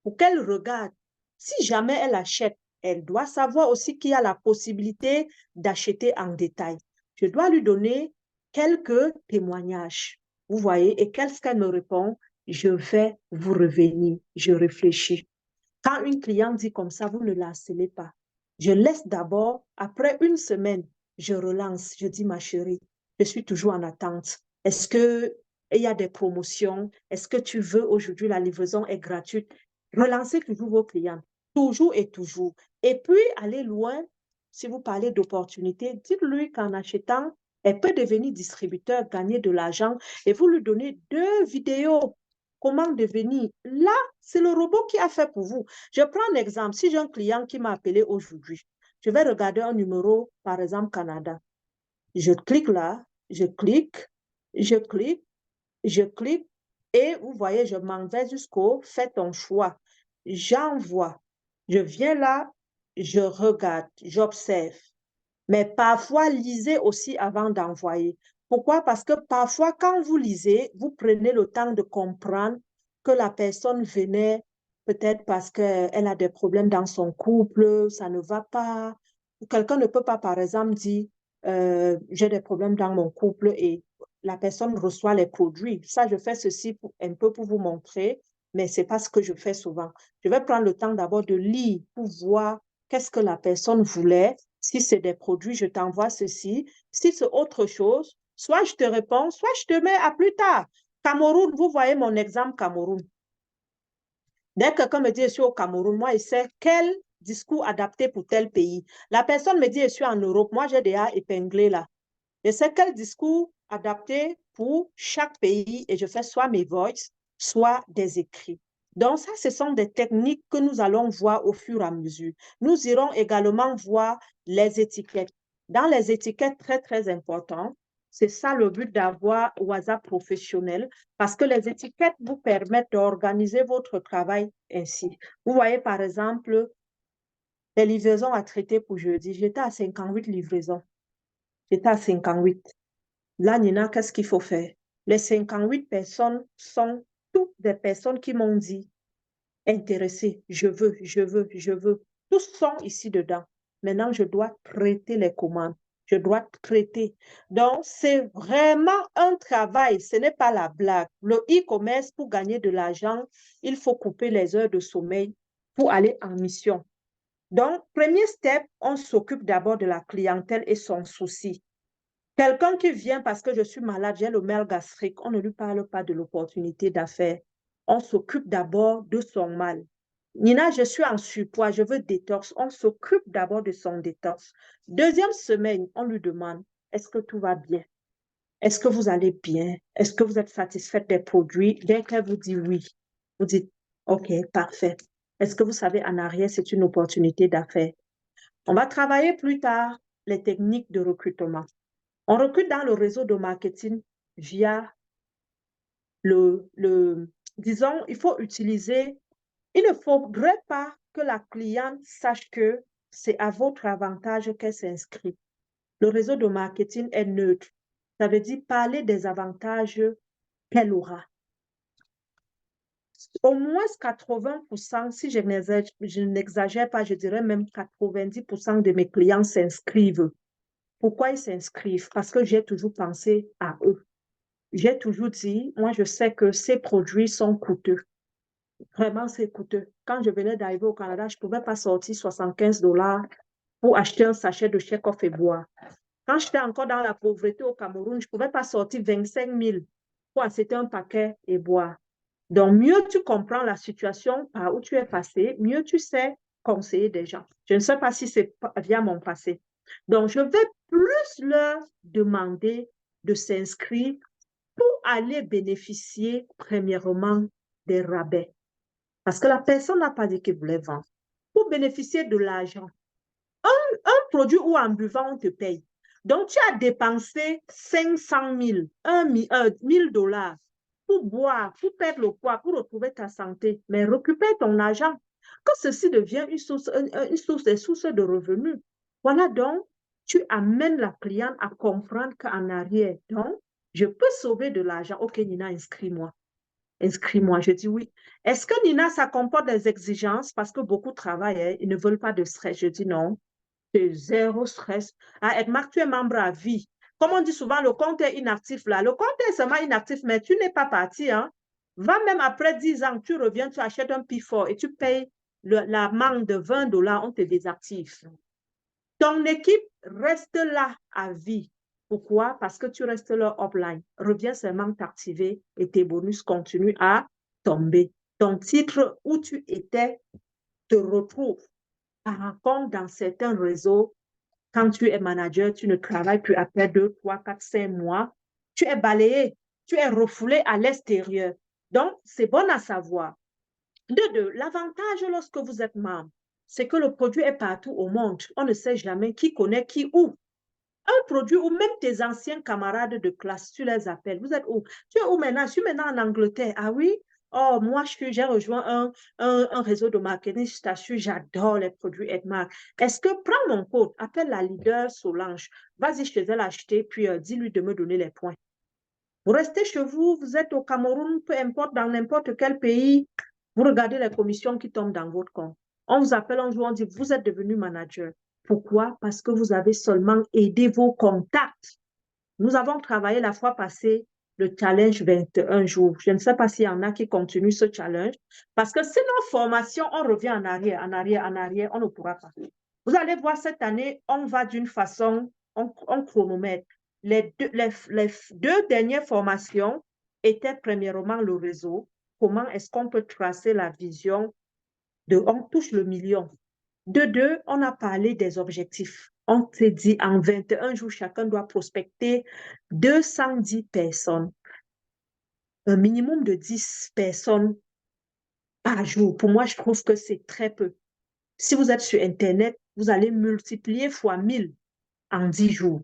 pour qu'elle regarde. Si jamais elle achète, elle doit savoir aussi qu'il y a la possibilité d'acheter en détail. Je dois lui donner quelques témoignages. Vous voyez, et qu'est-ce qu'elle me répond? Je vais vous revenir, je réfléchis. Quand une cliente dit comme ça, vous ne la harcelez pas. Je laisse d'abord, après une semaine, je relance, je dis ma chérie, je suis toujours en attente. Est-ce que il y a des promotions? Est-ce que tu veux aujourd'hui la livraison est gratuite? Relancez toujours vos clients, toujours et toujours. Et puis, aller loin, si vous parlez d'opportunités, dites-lui qu'en achetant, elle peut devenir distributeur, gagner de l'argent et vous lui donnez 2 vidéos. Comment devenir? Là, c'est le robot qui a fait pour vous. Je prends un exemple. Si j'ai un client qui m'a appelé aujourd'hui, je vais regarder un numéro, par exemple, Canada. Je clique là, je clique, je clique, je clique, et vous voyez, je m'en vais jusqu'au fais ton choix. J'envoie. Je viens là, je regarde, j'observe. Mais parfois, lisez aussi avant d'envoyer. Pourquoi? Parce que parfois, quand vous lisez, vous prenez le temps de comprendre que la personne venait peut-être parce qu'elle a des problèmes dans son couple, ça ne va pas. Quelqu'un ne peut pas, par exemple, dire, j'ai des problèmes dans mon couple et la personne reçoit les produits. Ça, je fais ceci un peu pour vous montrer, mais ce n'est pas ce que je fais souvent. Je vais prendre le temps d'abord de lire pour voir qu'est-ce que la personne voulait. Si c'est des produits, je t'envoie ceci. Si c'est autre chose, soit je te réponds, soit je te mets à plus tard. Cameroun, vous voyez mon exemple Cameroun. Dès que quelqu'un me dit je suis au Cameroun, moi, je sais quel discours adapté pour tel pays. La personne me dit je suis en Europe, moi, j'ai déjà épinglé là. Je sais quel discours adapté pour chaque pays et je fais soit mes voices, soit des écrits. Donc ça, ce sont des techniques que nous allons voir au fur et à mesure. Nous irons également voir les étiquettes. Dans les étiquettes, très, très important, c'est ça le but d'avoir WhatsApp professionnel parce que les étiquettes vous permettent d'organiser votre travail ainsi. Vous voyez, par exemple, les livraisons à traiter pour jeudi. J'étais à 58 livraisons. J'étais à 58. Là, Nina, qu'est-ce qu'il faut faire? Les 58 personnes sont toutes des personnes qui m'ont dit intéressées. Je veux, je veux, je veux. Tous sont ici dedans. Maintenant, je dois traiter les commandes. Je dois traiter. Donc, c'est vraiment un travail. Ce n'est pas la blague. Le e-commerce, pour gagner de l'argent, il faut couper les heures de sommeil pour aller en mission. Donc, premier step, on s'occupe d'abord de la clientèle et son souci. Quelqu'un qui vient parce que je suis malade, j'ai le mal gastrique, on ne lui parle pas de l'opportunité d'affaires. On s'occupe d'abord de son mal. Nina, je suis en surpoids, je veux détox. On s'occupe d'abord de son détox. Deuxième semaine, on lui demande, est-ce que tout va bien? Est-ce que vous allez bien? Est-ce que vous êtes satisfaite des produits? Dès qu'elle vous dit oui, vous dites, OK, parfait. Est-ce que vous savez, en arrière, c'est une opportunité d'affaires. On va travailler plus tard les techniques de recrutement. On recrute dans le réseau de marketing via disons, il faut utiliser, il ne faudrait pas que la cliente sache que c'est à votre avantage qu'elle s'inscrit. Le réseau de marketing est neutre. Ça veut dire parler des avantages qu'elle aura. Au moins 80%, si je n'exagère pas, je dirais même 90% de mes clients s'inscrivent. Pourquoi ils s'inscrivent? Parce que j'ai toujours pensé à eux. J'ai toujours dit, moi, je sais que ces produits sont coûteux. Vraiment, c'est coûteux. Quand je venais d'arriver au Canada, je ne pouvais pas sortir 75$ pour acheter un sachet de Check-Off et boire. Quand j'étais encore dans la pauvreté au Cameroun, je ne pouvais pas sortir 25 000 pour acheter un paquet et boire. Donc, mieux tu comprends la situation par où tu es passé, mieux tu sais conseiller des gens. Je ne sais pas si c'est via mon passé. Donc, je vais plus leur demander de s'inscrire pour aller bénéficier premièrement des rabais. Parce que la personne n'a pas dit qu'elle voulait vendre. Pour bénéficier de l'argent. Un produit où en buvant, on te paye. Donc, tu as dépensé 500 000, 1000 dollars pour boire, pour perdre le poids, pour retrouver ta santé. Mais récupère ton argent. Que ceci devient une source de revenus. Voilà donc, tu amènes la cliente à comprendre qu'en arrière, donc, je peux sauver de l'argent. OK, Nina, inscris-moi. Inscris-moi. Je dis oui. Est-ce que Nina, ça comporte des exigences? Parce que beaucoup travaillent, hein, ils ne veulent pas de stress. Je dis non. C'est zéro stress. Ah, Edmarc, tu es membre à vie. Comme on dit souvent, le compte est inactif là. Le compte est seulement inactif, mais tu n'es pas parti. Hein. Va même après 10 ans, tu reviens, tu achètes un P4 et tu payes l'amende de 20$, on te désactive. Ton équipe reste là à vie. Pourquoi? Parce que tu restes là offline. Reviens seulement t'activer et tes bonus continuent à tomber. Ton titre où tu étais te retrouve. Par contre, dans certains réseaux, quand tu es manager, tu ne travailles plus après 2, 3, 4, 5 mois. Tu es balayé, tu es refoulé à l'extérieur. Donc, c'est bon à savoir. De deux, l'avantage lorsque vous êtes membre, c'est que le produit est partout au monde. On ne sait jamais qui connaît qui où. Un produit où même tes anciens camarades de classe, tu les appelles. Vous êtes où? Tu es où maintenant? Je suis maintenant en Angleterre. Ah oui? Oh, moi, j'ai rejoint un réseau de marketing. Je t'assure, j'adore les produits Edmark. Est-ce que, prends mon code, appelle la leader Solange. Vas-y chez elle acheter, puis dis-lui de me donner les points. Vous restez chez vous, vous êtes au Cameroun, peu importe, dans n'importe quel pays, vous regardez les commissions qui tombent dans votre compte. On vous appelle un jour, on dit, vous êtes devenu manager. Pourquoi? Parce que vous avez seulement aidé vos contacts. Nous avons travaillé la fois passée le challenge 21 jours. Je ne sais pas s'il y en a qui continuent ce challenge. Parce que sinon, formation, on revient en arrière, en arrière, en arrière, on ne pourra pas. Vous allez voir, cette année, on va d'une façon, on chronomètre. Les deux dernières formations étaient premièrement le réseau. Comment est-ce qu'on peut tracer la vision de on touche le million? De deux, on a parlé des objectifs. On s'est dit en 21 jours, chacun doit prospecter 210 personnes. Un minimum de 10 personnes par jour. Pour moi, je trouve que c'est très peu. Si vous êtes sur Internet, vous allez multiplier fois 1000 en 10 jours.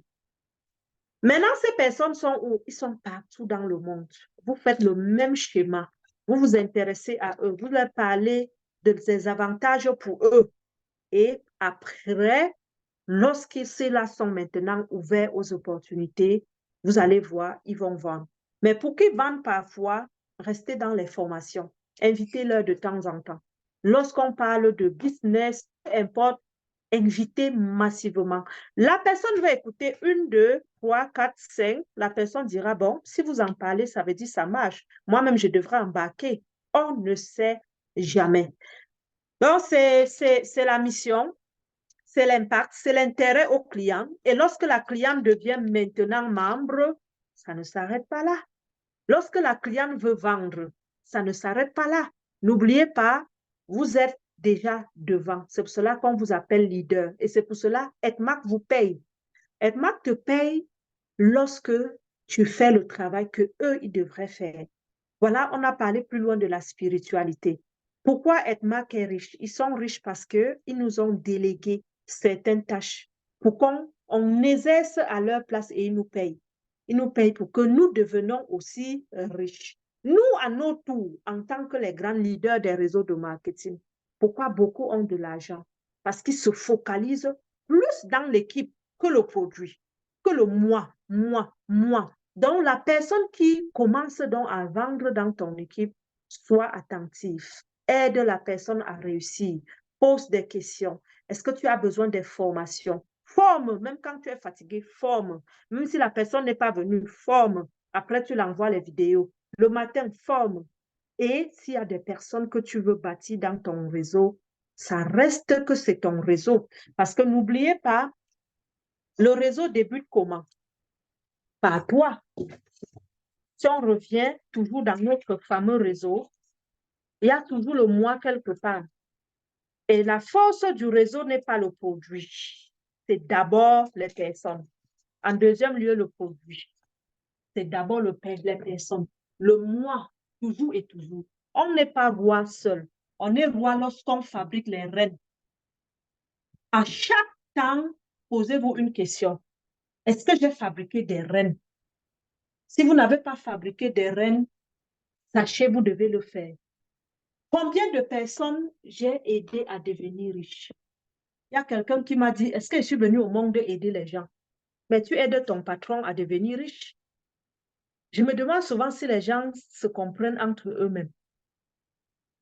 Maintenant, ces personnes sont où? Ils sont partout dans le monde. Vous faites le même schéma. Vous vous intéressez à eux. Vous leur parlez des avantages pour eux. Et après, lorsque ceux-là sont maintenant ouverts aux opportunités, vous allez voir, ils vont vendre. Mais pour qu'ils vendent parfois, restez dans les formations. Invitez-leur de temps en temps. Lorsqu'on parle de business, peu importe, invitez massivement. La personne va écouter 1, 2, 3, 4, 5. La personne dira, bon, si vous en parlez, ça veut dire ça marche. Moi-même, je devrais embarquer. On ne sait jamais. Donc, c'est la mission. c'est l'impact, c'est l'intérêt au client. Et lorsque la cliente devient maintenant membre, ça ne s'arrête pas là. Lorsque la cliente veut vendre, ça ne s'arrête pas là. N'oubliez pas, vous êtes déjà devant. C'est pour cela qu'on vous appelle leader. Et c'est pour cela Edmark vous paye. Edmark te paye lorsque tu fais le travail que eux ils devraient faire. Voilà, on a parlé plus loin de la spiritualité. Pourquoi Edmark est riche? Ils sont riches parce qu'ils nous ont délégué certaines tâches pour qu'on exerce à leur place et ils nous payent. Ils nous payent pour que nous devenions aussi riches. Nous, à notre tour, en tant que les grands leaders des réseaux de marketing, pourquoi beaucoup ont de l'argent? Parce qu'ils se focalisent plus dans l'équipe que le produit, que le moi, moi, moi. Donc, la personne qui commence donc à vendre dans ton équipe, sois attentif, aide la personne à réussir, pose des questions. Est-ce que tu as besoin des formations? Forme, même quand tu es fatigué, forme. Même si la personne n'est pas venue, forme. Après, tu l'envoies les vidéos. Le matin, forme. Et s'il y a des personnes que tu veux bâtir dans ton réseau, ça reste que c'est ton réseau. Parce que n'oubliez pas, le réseau débute comment? Par toi. Si on revient toujours dans notre fameux réseau, il y a toujours le moi quelque part. Et la force du réseau n'est pas le produit. C'est d'abord les personnes. En deuxième lieu, le produit. C'est d'abord les personnes. Le moi, toujours et toujours. On n'est pas roi seul. On est roi lorsqu'on fabrique les reines. À chaque temps, posez-vous une question. Est-ce que j'ai fabriqué des reines? Si vous n'avez pas fabriqué des reines, sachez, vous devez le faire. Combien de personnes j'ai aidé à devenir riche? Il y a quelqu'un qui m'a dit, est-ce que je suis venu au monde aider les gens? Mais tu aides ton patron à devenir riche. Je me demande souvent si les gens se comprennent entre eux-mêmes.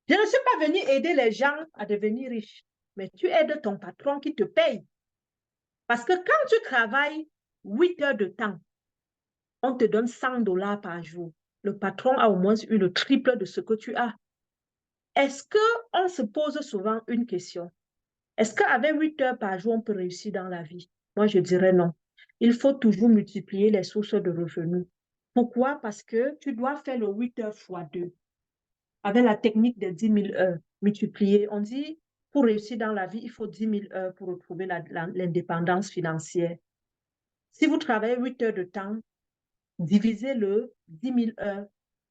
Je ne suis pas venu aider les gens à devenir riches, mais tu aides ton patron qui te paye. Parce que quand tu travailles 8 heures de temps, on te donne 100 dollars par jour. Le patron a au moins eu le triple de ce que tu as. Est-ce qu'on se pose souvent une question? Est-ce qu'avec 8 heures par jour, on peut réussir dans la vie? Moi, je dirais non. Il faut toujours multiplier les sources de revenus. Pourquoi? Parce que tu dois faire le 8 heures fois 2 avec la technique des 10 000 heures multipliées. On dit, pour réussir dans la vie, il faut 10 000 heures pour retrouver l'indépendance financière. Si vous travaillez 8 heures de temps, divisez-le 10 000 heures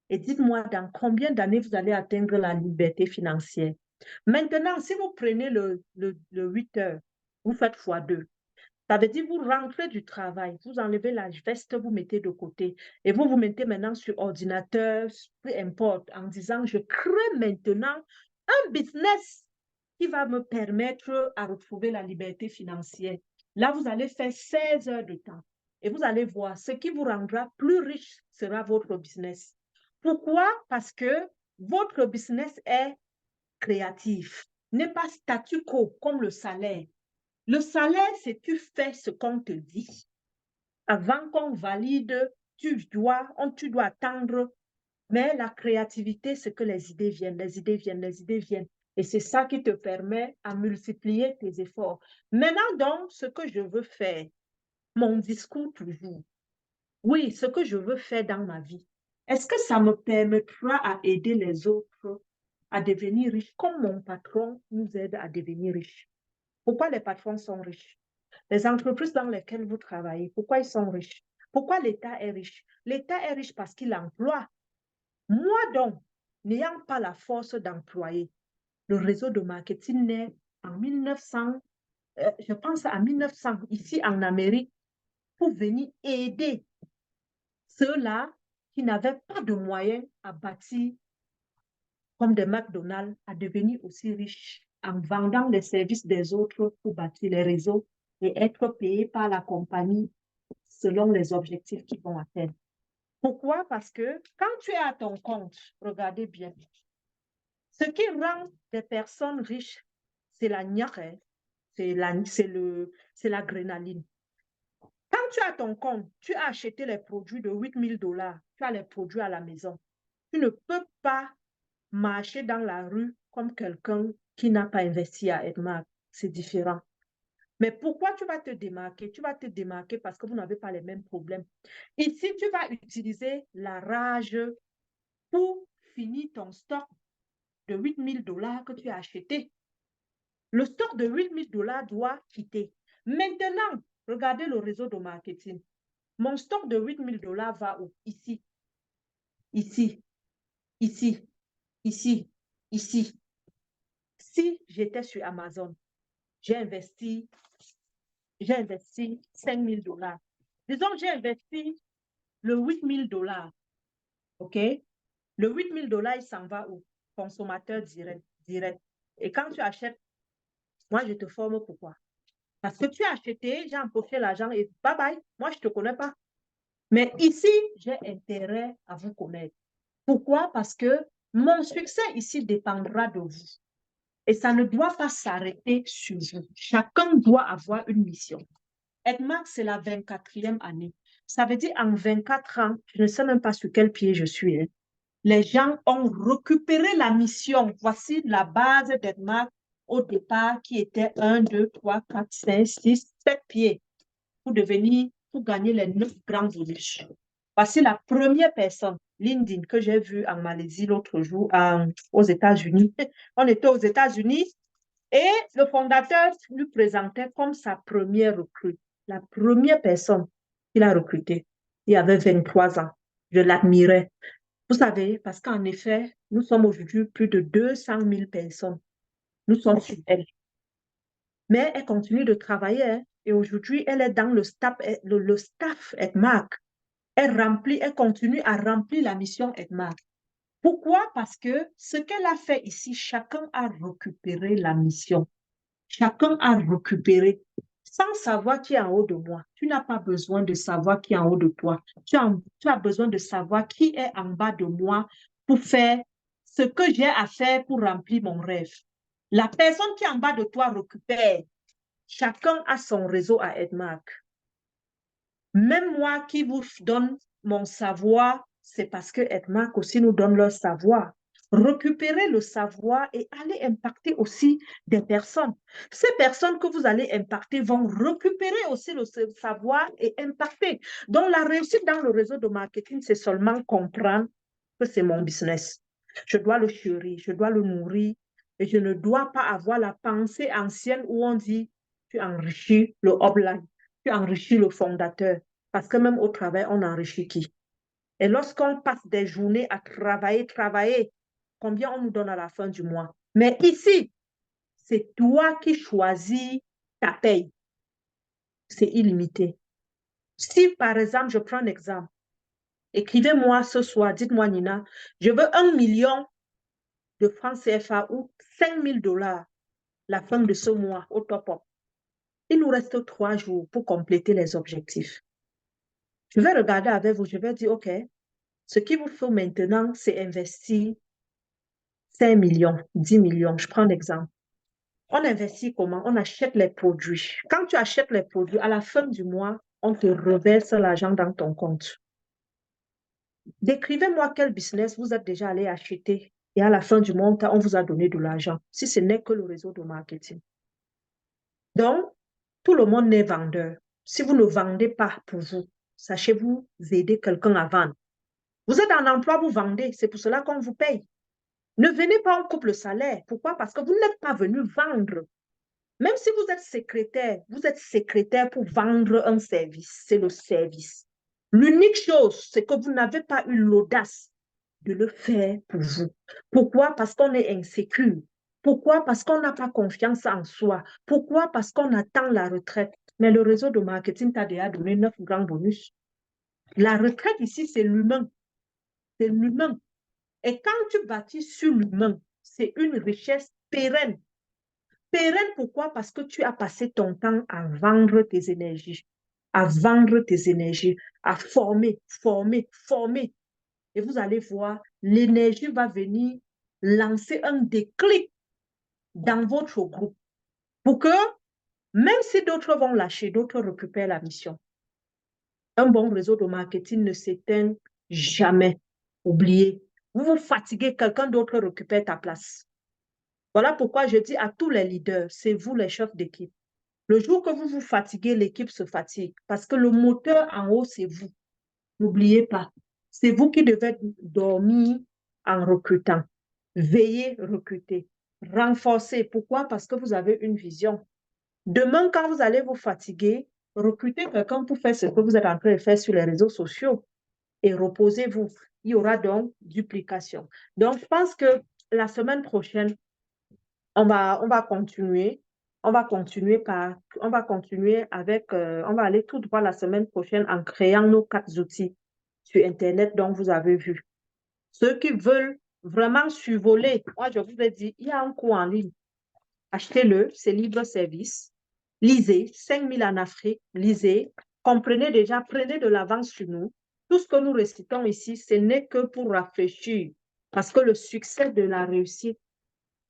et dites-moi dans combien d'années vous allez atteindre la liberté financière. Maintenant, si vous prenez le 8 heures, vous faites fois 2. Ça veut dire vous rentrez du travail, vous enlevez la veste, vous mettez de côté et vous vous mettez maintenant sur ordinateur, peu importe, en disant je crée maintenant un business qui va me permettre à retrouver la liberté financière. Là, vous allez faire 16 heures de temps et vous allez voir ce qui vous rendra plus riche sera votre business. Pourquoi? Parce que votre business est créatif, n'est pas statu quo comme le salaire. Le salaire, c'est tu fais ce qu'on te dit. Avant qu'on valide, tu dois attendre. Mais la créativité, c'est que les idées viennent, les idées viennent, les idées viennent. Et c'est ça qui te permet à multiplier tes efforts. Maintenant, donc, ce que je veux faire, mon discours toujours. Oui, ce que je veux faire dans ma vie. Est-ce que ça me permettra à aider les autres à devenir riches comme mon patron nous aide à devenir riches? Pourquoi les patrons sont riches? Les entreprises dans lesquelles vous travaillez, pourquoi ils sont riches? Pourquoi l'État est riche? L'État est riche parce qu'il emploie. Moi donc, n'ayant pas la force d'employer, le réseau de marketing naît en 1900, je pense à 1900, ici en Amérique, pour venir aider ceux-là qui n'avaient pas de moyens à bâtir comme des McDonald's, à devenir aussi riches en vendant les services des autres pour bâtir les réseaux et être payés par la compagnie selon les objectifs qu'ils vont atteindre. Pourquoi? Parce que quand tu es à ton compte, regardez bien, ce qui rend des personnes riches, c'est la niaque, c'est l'adrénaline. Quand tu as ton compte, tu as acheté les produits de 8 000 dollars, tu as les produits à la maison. Tu ne peux pas marcher dans la rue comme quelqu'un qui n'a pas investi à Edmark. C'est différent. Mais pourquoi tu vas te démarquer? Tu vas te démarquer parce que vous n'avez pas les mêmes problèmes. Ici, tu vas utiliser la rage pour finir ton stock de 8 000 $ que tu as acheté. Le stock de 8 000 $ doit quitter. Maintenant, regardez le réseau de marketing. Mon stock de 8 000 $ va où? Ici, ici, ici, ici, ici. Si j'étais sur Amazon, j'ai investi 5 000 $. Disons que j'ai investi le 8 000 $. OK? Le 8 000 $, il s'en va où? Consommateur direct, direct. Et quand tu achètes, moi, je te forme pourquoi? Parce que tu as acheté, j'ai empoché l'argent et bye bye. Moi, je ne te connais pas. Mais ici, j'ai intérêt à vous connaître. Pourquoi? Parce que mon succès ici dépendra de vous. Et ça ne doit pas s'arrêter sur vous. Chacun doit avoir une mission. Edmark, c'est la 24e année. Ça veut dire en 24 ans, je ne sais même pas sur quel pied je suis. Hein. Les gens ont récupéré la mission. Voici la base d'Edmark au départ qui était 1, 2, 3, 4, 5, 6, 7 pieds pour gagner les 9 grands bonus. Voici la première personne, LinkedIn, que j'ai vue en Malaisie l'autre jour, aux États-Unis. On était aux États-Unis et le fondateur lui présentait comme sa première recrue. La première personne qu'il a recrutée, il avait 23 ans. Je l'admirais. Vous savez, parce qu'en effet, nous sommes aujourd'hui plus de 200 000 personnes. Nous sommes sur elle. Mais elle continue de travailler. Hein, et aujourd'hui, elle est dans le staff Edmark. Elle continue à remplir la mission Edmark. Pourquoi? Parce que ce qu'elle a fait ici, chacun a récupéré la mission. Chacun a récupéré sans savoir qui est en haut de moi. Tu n'as pas besoin de savoir qui est en haut de toi. Tu as besoin de savoir qui est en bas de moi pour faire ce que j'ai à faire pour remplir mon rêve. La personne qui est en bas de toi récupère. Chacun a son réseau à Edmark. Même moi qui vous donne mon savoir, c'est parce que Edmark aussi nous donne leur savoir. Récupérez le savoir et allez impacter aussi des personnes. Ces personnes que vous allez impacter vont récupérer aussi le savoir et impacter. Donc, la réussite dans le réseau de marketing, c'est seulement comprendre que c'est mon business. Je dois le chérir, je dois le nourrir et je ne dois pas avoir la pensée ancienne où on dit tu enrichis le upline, tu enrichis le fondateur. Parce que même au travail, on enrichit qui? Et lorsqu'on passe des journées à travailler, combien on nous donne à la fin du mois? Mais ici, c'est toi qui choisis ta paye. C'est illimité. Si, par exemple, je prends un exemple, écrivez-moi ce soir, dites-moi, Nina, je veux 1 million de francs CFA ou 5 000 $ la fin de ce mois au top-up. Il nous reste 3 jours pour compléter les objectifs. Je vais regarder avec vous, je vais dire, OK, ce qu'il vous faut maintenant, c'est investir 5 millions, 10 millions. Je prends l'exemple. On investit comment? On achète les produits. Quand tu achètes les produits, à la fin du mois, on te reverse l'argent dans ton compte. Décrivez-moi quel business vous êtes déjà allé acheter et à la fin du mois, on vous a donné de l'argent, si ce n'est que le réseau de marketing. Donc, tout le monde est vendeur. Si vous ne vendez pas pour vous, sachez-vous aider quelqu'un à vendre. Vous êtes en emploi, vous vendez, c'est pour cela qu'on vous paye. Ne venez pas, on coupe le salaire. Pourquoi? Parce que vous n'êtes pas venu vendre. Même si vous êtes secrétaire pour vendre un service. C'est le service. L'unique chose, c'est que vous n'avez pas eu l'audace de le faire pour vous. Pourquoi? Parce qu'on est insécure. Pourquoi? Parce qu'on n'a pas confiance en soi. Pourquoi? Parce qu'on attend la retraite. Mais le réseau de marketing t'a déjà donné 9 grands bonus. La retraite ici, c'est l'humain. C'est l'humain. Et quand tu bâtis sur l'humain, c'est une richesse pérenne. Pérenne, pourquoi? Parce que tu as passé ton temps à vendre tes énergies, à vendre tes énergies, à former, former, former. Et vous allez voir, l'énergie va venir lancer un déclic dans votre groupe pour que, même si d'autres vont lâcher, d'autres récupèrent la mission. Un bon réseau de marketing ne s'éteint jamais. Oubliez. Vous vous fatiguez, quelqu'un d'autre récupère ta place. Voilà pourquoi je dis à tous les leaders, c'est vous les chefs d'équipe. Le jour que vous vous fatiguez, l'équipe se fatigue parce que le moteur en haut, c'est vous. N'oubliez pas, c'est vous qui devez dormir en recrutant, veiller, recruter, renforcer. Pourquoi? Parce que vous avez une vision. Demain, quand vous allez vous fatiguer, recrutez quelqu'un pour faire ce que vous êtes en train de faire sur les réseaux sociaux et reposez-vous. Il y aura donc duplication. Donc, je pense que la semaine prochaine, on va continuer. On va continuer avec, on va aller tout droit la semaine prochaine en créant nos 4 outils sur Internet dont vous avez vu. Ceux qui veulent vraiment survoler, moi je vous ai dit, il y a un cours en ligne. Achetez-le, c'est libre service. Lisez, 5 000 en Afrique, lisez, comprenez déjà, prenez de l'avance sur nous. Tout ce que nous récitons ici, ce n'est que pour rafraîchir, parce que le succès de la réussite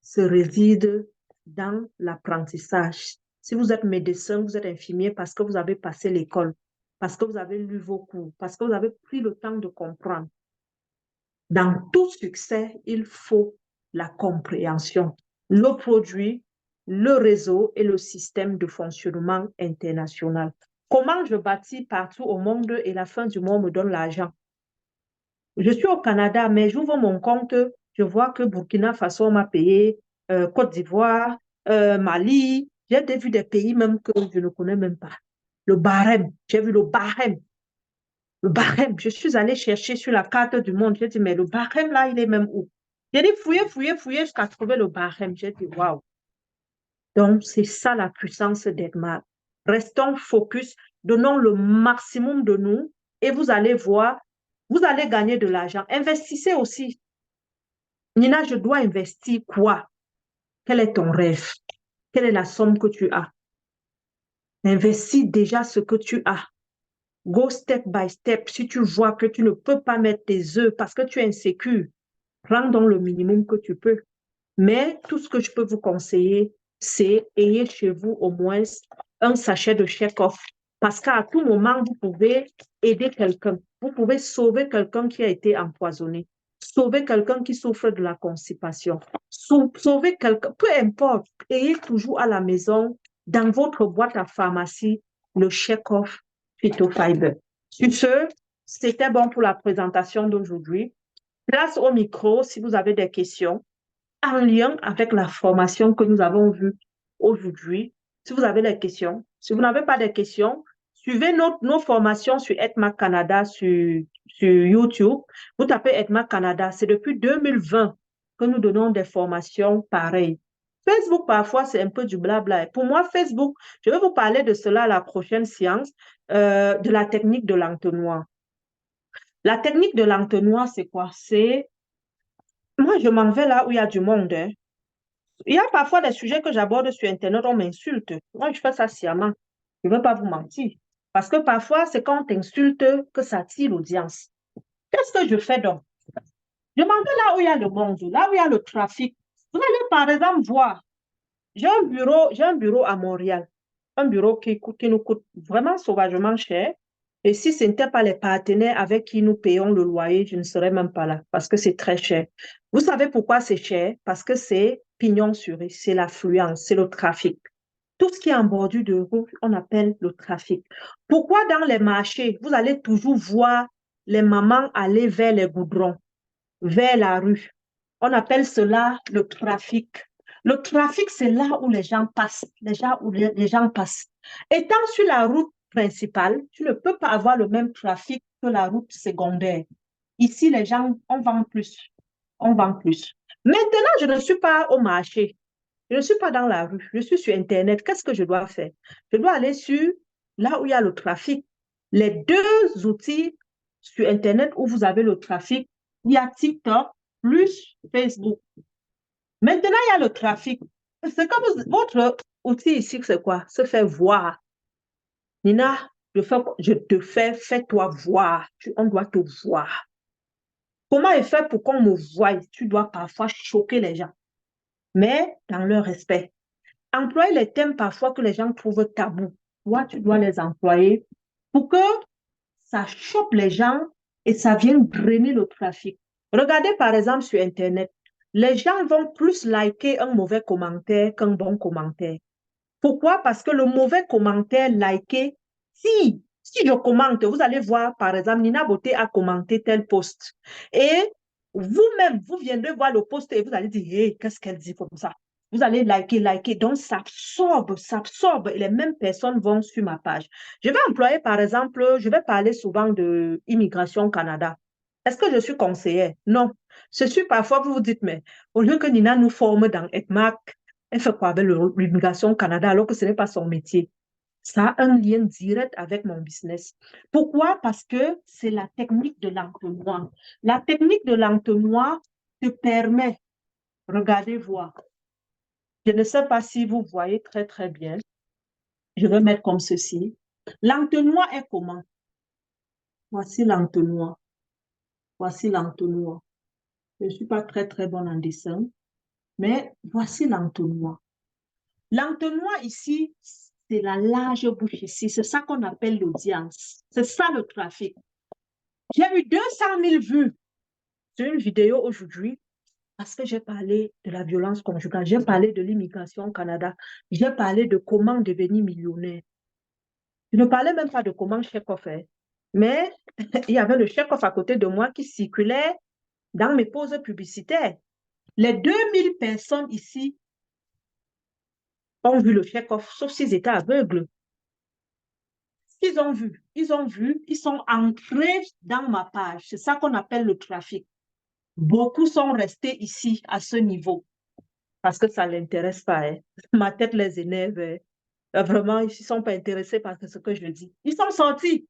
se réside dans l'apprentissage. Si vous êtes médecin, vous êtes infirmier parce que vous avez passé l'école, parce que vous avez lu vos cours, parce que vous avez pris le temps de comprendre. Dans tout succès, il faut la compréhension, le produit, le réseau et le système de fonctionnement international. Comment je bâtis partout au monde et la fin du monde me donne l'argent? Je suis au Canada, mais j'ouvre mon compte, je vois que Burkina Faso m'a payé, Côte d'Ivoire, Mali. J'ai vu des pays même que je ne connais même pas. Le barème, j'ai vu le barème. Le barème, je suis allée chercher sur la carte du monde. J'ai dit, mais le barème là, il est même où? J'ai dit, fouiller jusqu'à trouver le barème. J'ai dit, waouh. Donc, c'est ça la puissance d'Edmar. Restons focus, donnons le maximum de nous et vous allez voir, vous allez gagner de l'argent. Investissez aussi. Nina, je dois investir quoi? Quel est ton rêve? Quelle est la somme que tu as? Investis déjà ce que tu as. Go step by step. Si tu vois que tu ne peux pas mettre tes œufs parce que tu es insécure, prends donc le minimum que tu peux. Mais tout ce que je peux vous conseiller, c'est ayez chez vous au moins un sachet de chèque-off. Parce qu'à tout moment, vous pouvez aider quelqu'un. Vous pouvez sauver quelqu'un qui a été empoisonné. Sauver quelqu'un qui souffre de la constipation. Sauver quelqu'un, peu importe. Ayez toujours à la maison, dans votre boîte à pharmacie, le chèque-off Phytofiber. Sur ce, c'était bon pour la présentation d'aujourd'hui. Place au micro si vous avez des questions en lien avec la formation que nous avons vue aujourd'hui. Si vous avez des questions, si vous n'avez pas de questions, suivez nos formations sur ETMAC Canada sur YouTube. Vous tapez ETMAC Canada, c'est depuis 2020 que nous donnons des formations pareilles. Facebook, parfois, c'est un peu du blabla. Pour moi, Facebook, je vais vous parler de cela à la prochaine séance, de la technique de l'entonnoir. La technique de l'entonnoir, c'est quoi? C'est, moi, je m'en vais là où il y a du monde, hein. Il y a parfois des sujets que j'aborde sur Internet, on m'insulte. Moi, je fais ça sciemment. Je ne veux pas vous mentir. Parce que parfois, c'est quand on t'insulte que ça tire l'audience. Qu'est-ce que je fais donc? Je m'en vais là où il y a le monde, là où il y a le trafic. Vous allez par exemple voir, j'ai un bureau à Montréal. Un bureau qui nous coûte vraiment sauvagement cher. Et si ce n'était pas les partenaires avec qui nous payons le loyer, je ne serais même pas là parce que c'est très cher. Vous savez pourquoi c'est cher? Parce que c'est pignon sur rue, c'est l'affluence, c'est le trafic. Tout ce qui est en bordure de rue, on appelle le trafic. Pourquoi dans les marchés, vous allez toujours voir les mamans aller vers les goudrons, vers la rue? On appelle cela le trafic. Le trafic, c'est là où les gens passent, les gens passent. Étant sur la route principale, tu ne peux pas avoir le même trafic que la route secondaire. Ici, les gens, on vend plus. On vend plus. Maintenant, je ne suis pas au marché. Je ne suis pas dans la rue. Je suis sur Internet. Qu'est-ce que je dois faire? Je dois aller sur là où il y a le trafic. Les deux outils sur Internet où vous avez le trafic, il y a TikTok plus Facebook. Maintenant, il y a le trafic. C'est comme votre outil ici, c'est quoi? Se faire voir. Nina, je te fais, fais-toi voir. On doit te voir. Comment est fait pour qu'on me voie? Tu dois parfois choquer les gens, mais dans leur respect. Employer les thèmes parfois que les gens trouvent tabous. Toi, tu dois les employer pour que ça choque les gens et ça vienne drainer le trafic. Regardez par exemple sur Internet, les gens vont plus liker un mauvais commentaire qu'un bon commentaire. Pourquoi? Parce que le mauvais commentaire, liker, si je commente, vous allez voir, par exemple, Nina Beauté a commenté tel post. Et vous-même, vous viendrez voir le post et vous allez dire, hey, qu'est-ce qu'elle dit comme ça? Vous allez liker. Donc, ça absorbe. Et les mêmes personnes vont sur ma page. Je vais employer, par exemple, je vais parler souvent de Immigration au Canada. Est-ce que je suis conseillère? Non. Je suis parfois, vous vous dites, mais au lieu que Nina nous forme dans ETMAC, elle fait quoi avec l'immigration au Canada alors que ce n'est pas son métier? Ça a un lien direct avec mon business. Pourquoi? Parce que c'est la technique de l'entonnoir. La technique de l'entonnoir te permet, regardez voir, je ne sais pas si vous voyez très très bien, je vais mettre comme ceci. L'entonnoir est comment? Voici l'entonnoir. Voici l'entonnoir. Je ne suis pas très très bonne en dessin, mais voici l'entonnoir. L'entonnoir ici, c'est la large bouche ici. C'est ça qu'on appelle l'audience. C'est ça le trafic. J'ai eu 200 000 vues sur une vidéo aujourd'hui parce que j'ai parlé de la violence conjugale. J'ai parlé de l'immigration au Canada. J'ai parlé de comment devenir millionnaire. Je ne parlais même pas de comment check-off fait. Mais il y avait le check-off à côté de moi qui circulait dans mes pauses publicitaires. Les 2000 personnes ici ont vu le check-off, sauf s'ils étaient aveugles. Ils ont vu, ils sont entrés dans ma page. C'est ça qu'on appelle le trafic. Beaucoup sont restés ici à ce niveau parce que ça ne l'intéresse pas. Hein. Ma tête les énerve. Hein. Vraiment, ils ne sont pas intéressés par ce que je dis. Ils sont sortis,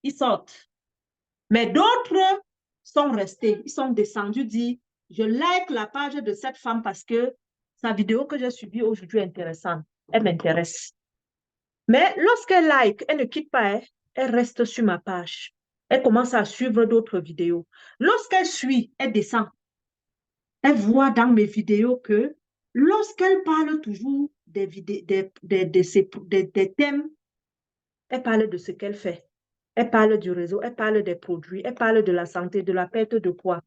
ils sortent. Mais d'autres sont restés, ils sont descendus dire, je like la page de cette femme parce que sa vidéo que j'ai subie aujourd'hui est intéressante. Elle m'intéresse. Mais lorsqu'elle like, elle ne quitte pas, elle reste sur ma page. Elle commence à suivre d'autres vidéos. Lorsqu'elle suit, elle descend. Elle voit dans mes vidéos que lorsqu'elle parle toujours des thèmes, elle parle de ce qu'elle fait. Elle parle du réseau, elle parle des produits, elle parle de la santé, de la perte de poids.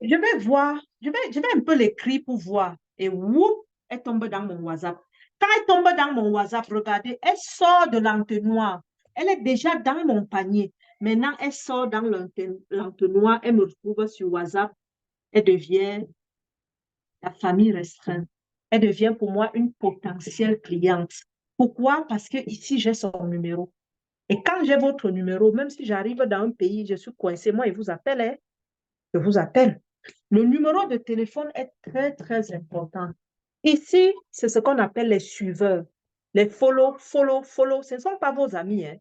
Je vais voir, je vais un peu l'écrire pour voir. Et whoop, elle tombe dans mon WhatsApp. Quand elle tombe dans mon WhatsApp, regardez, elle sort de l'entonnoir. Elle est déjà dans mon panier. Maintenant, elle sort dans l'entonnoir, elle me retrouve sur WhatsApp. Elle devient la famille restreinte. Elle devient pour moi une potentielle cliente. Pourquoi? Parce que ici, j'ai son numéro. Et quand j'ai votre numéro, même si j'arrive dans un pays, je suis coincé, moi, je vous appelle. Hein? Je vous appelle. Le numéro de téléphone est très, très important. Ici, c'est ce qu'on appelle les suiveurs. Les follow. Ce ne sont pas vos amis. Hein.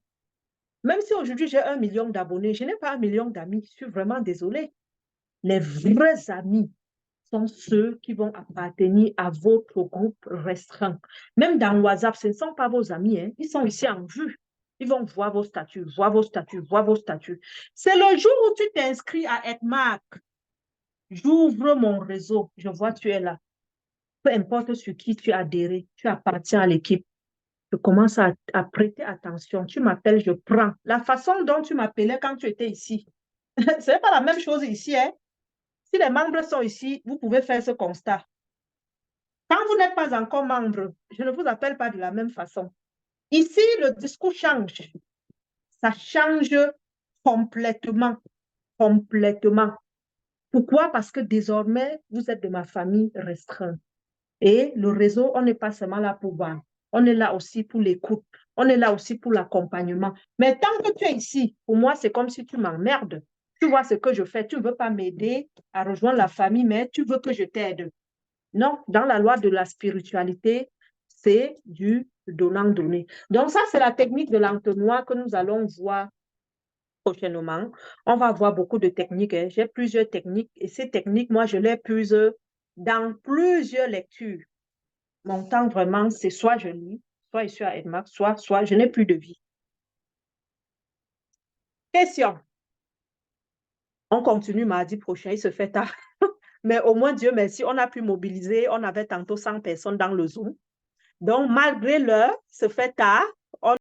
Même si aujourd'hui j'ai 1 million d'abonnés, je n'ai pas 1 million d'amis. Je suis vraiment désolée. Les vrais amis sont ceux qui vont appartenir à votre groupe restreint. Même dans WhatsApp, ce ne sont pas vos amis. Hein. Ils sont ici en vue. Ils vont voir vos statuts, voir vos statuts, voir vos statuts. C'est le jour où tu t'inscris à ETMAC. J'ouvre mon réseau, je vois tu es là. Peu importe sur qui tu as adhéré, tu appartiens à l'équipe. Je commence à prêter attention. Tu m'appelles, je prends. La façon dont tu m'appelais quand tu étais ici, ce n'est pas la même chose ici. Hein? Si les membres sont ici, vous pouvez faire ce constat. Quand vous n'êtes pas encore membre, je ne vous appelle pas de la même façon. Ici, le discours change. Ça change complètement. Complètement. Pourquoi? Parce que désormais, vous êtes de ma famille restreinte. Et le réseau, on n'est pas seulement là pour voir. On est là aussi pour l'écoute. On est là aussi pour l'accompagnement. Mais tant que tu es ici, pour moi, c'est comme si tu m'emmerdes. Tu vois ce que je fais. Tu ne veux pas m'aider à rejoindre la famille, mais tu veux que je t'aide. Non, dans la loi de la spiritualité, c'est du donnant-donner. Donc ça, c'est la technique de l'entonnoir que nous allons voir prochainement. On va voir beaucoup de techniques. Hein. J'ai plusieurs techniques et ces techniques, moi, je les puise dans plusieurs lectures. Mon temps, vraiment, c'est soit je lis, soit je suis à ETMAC, soit je n'ai plus de vie. Question. On continue mardi prochain, il se fait tard. Mais au moins, Dieu merci, on a pu mobiliser. On avait tantôt 100 personnes dans le Zoom. Donc, malgré l'heure, il se fait tard.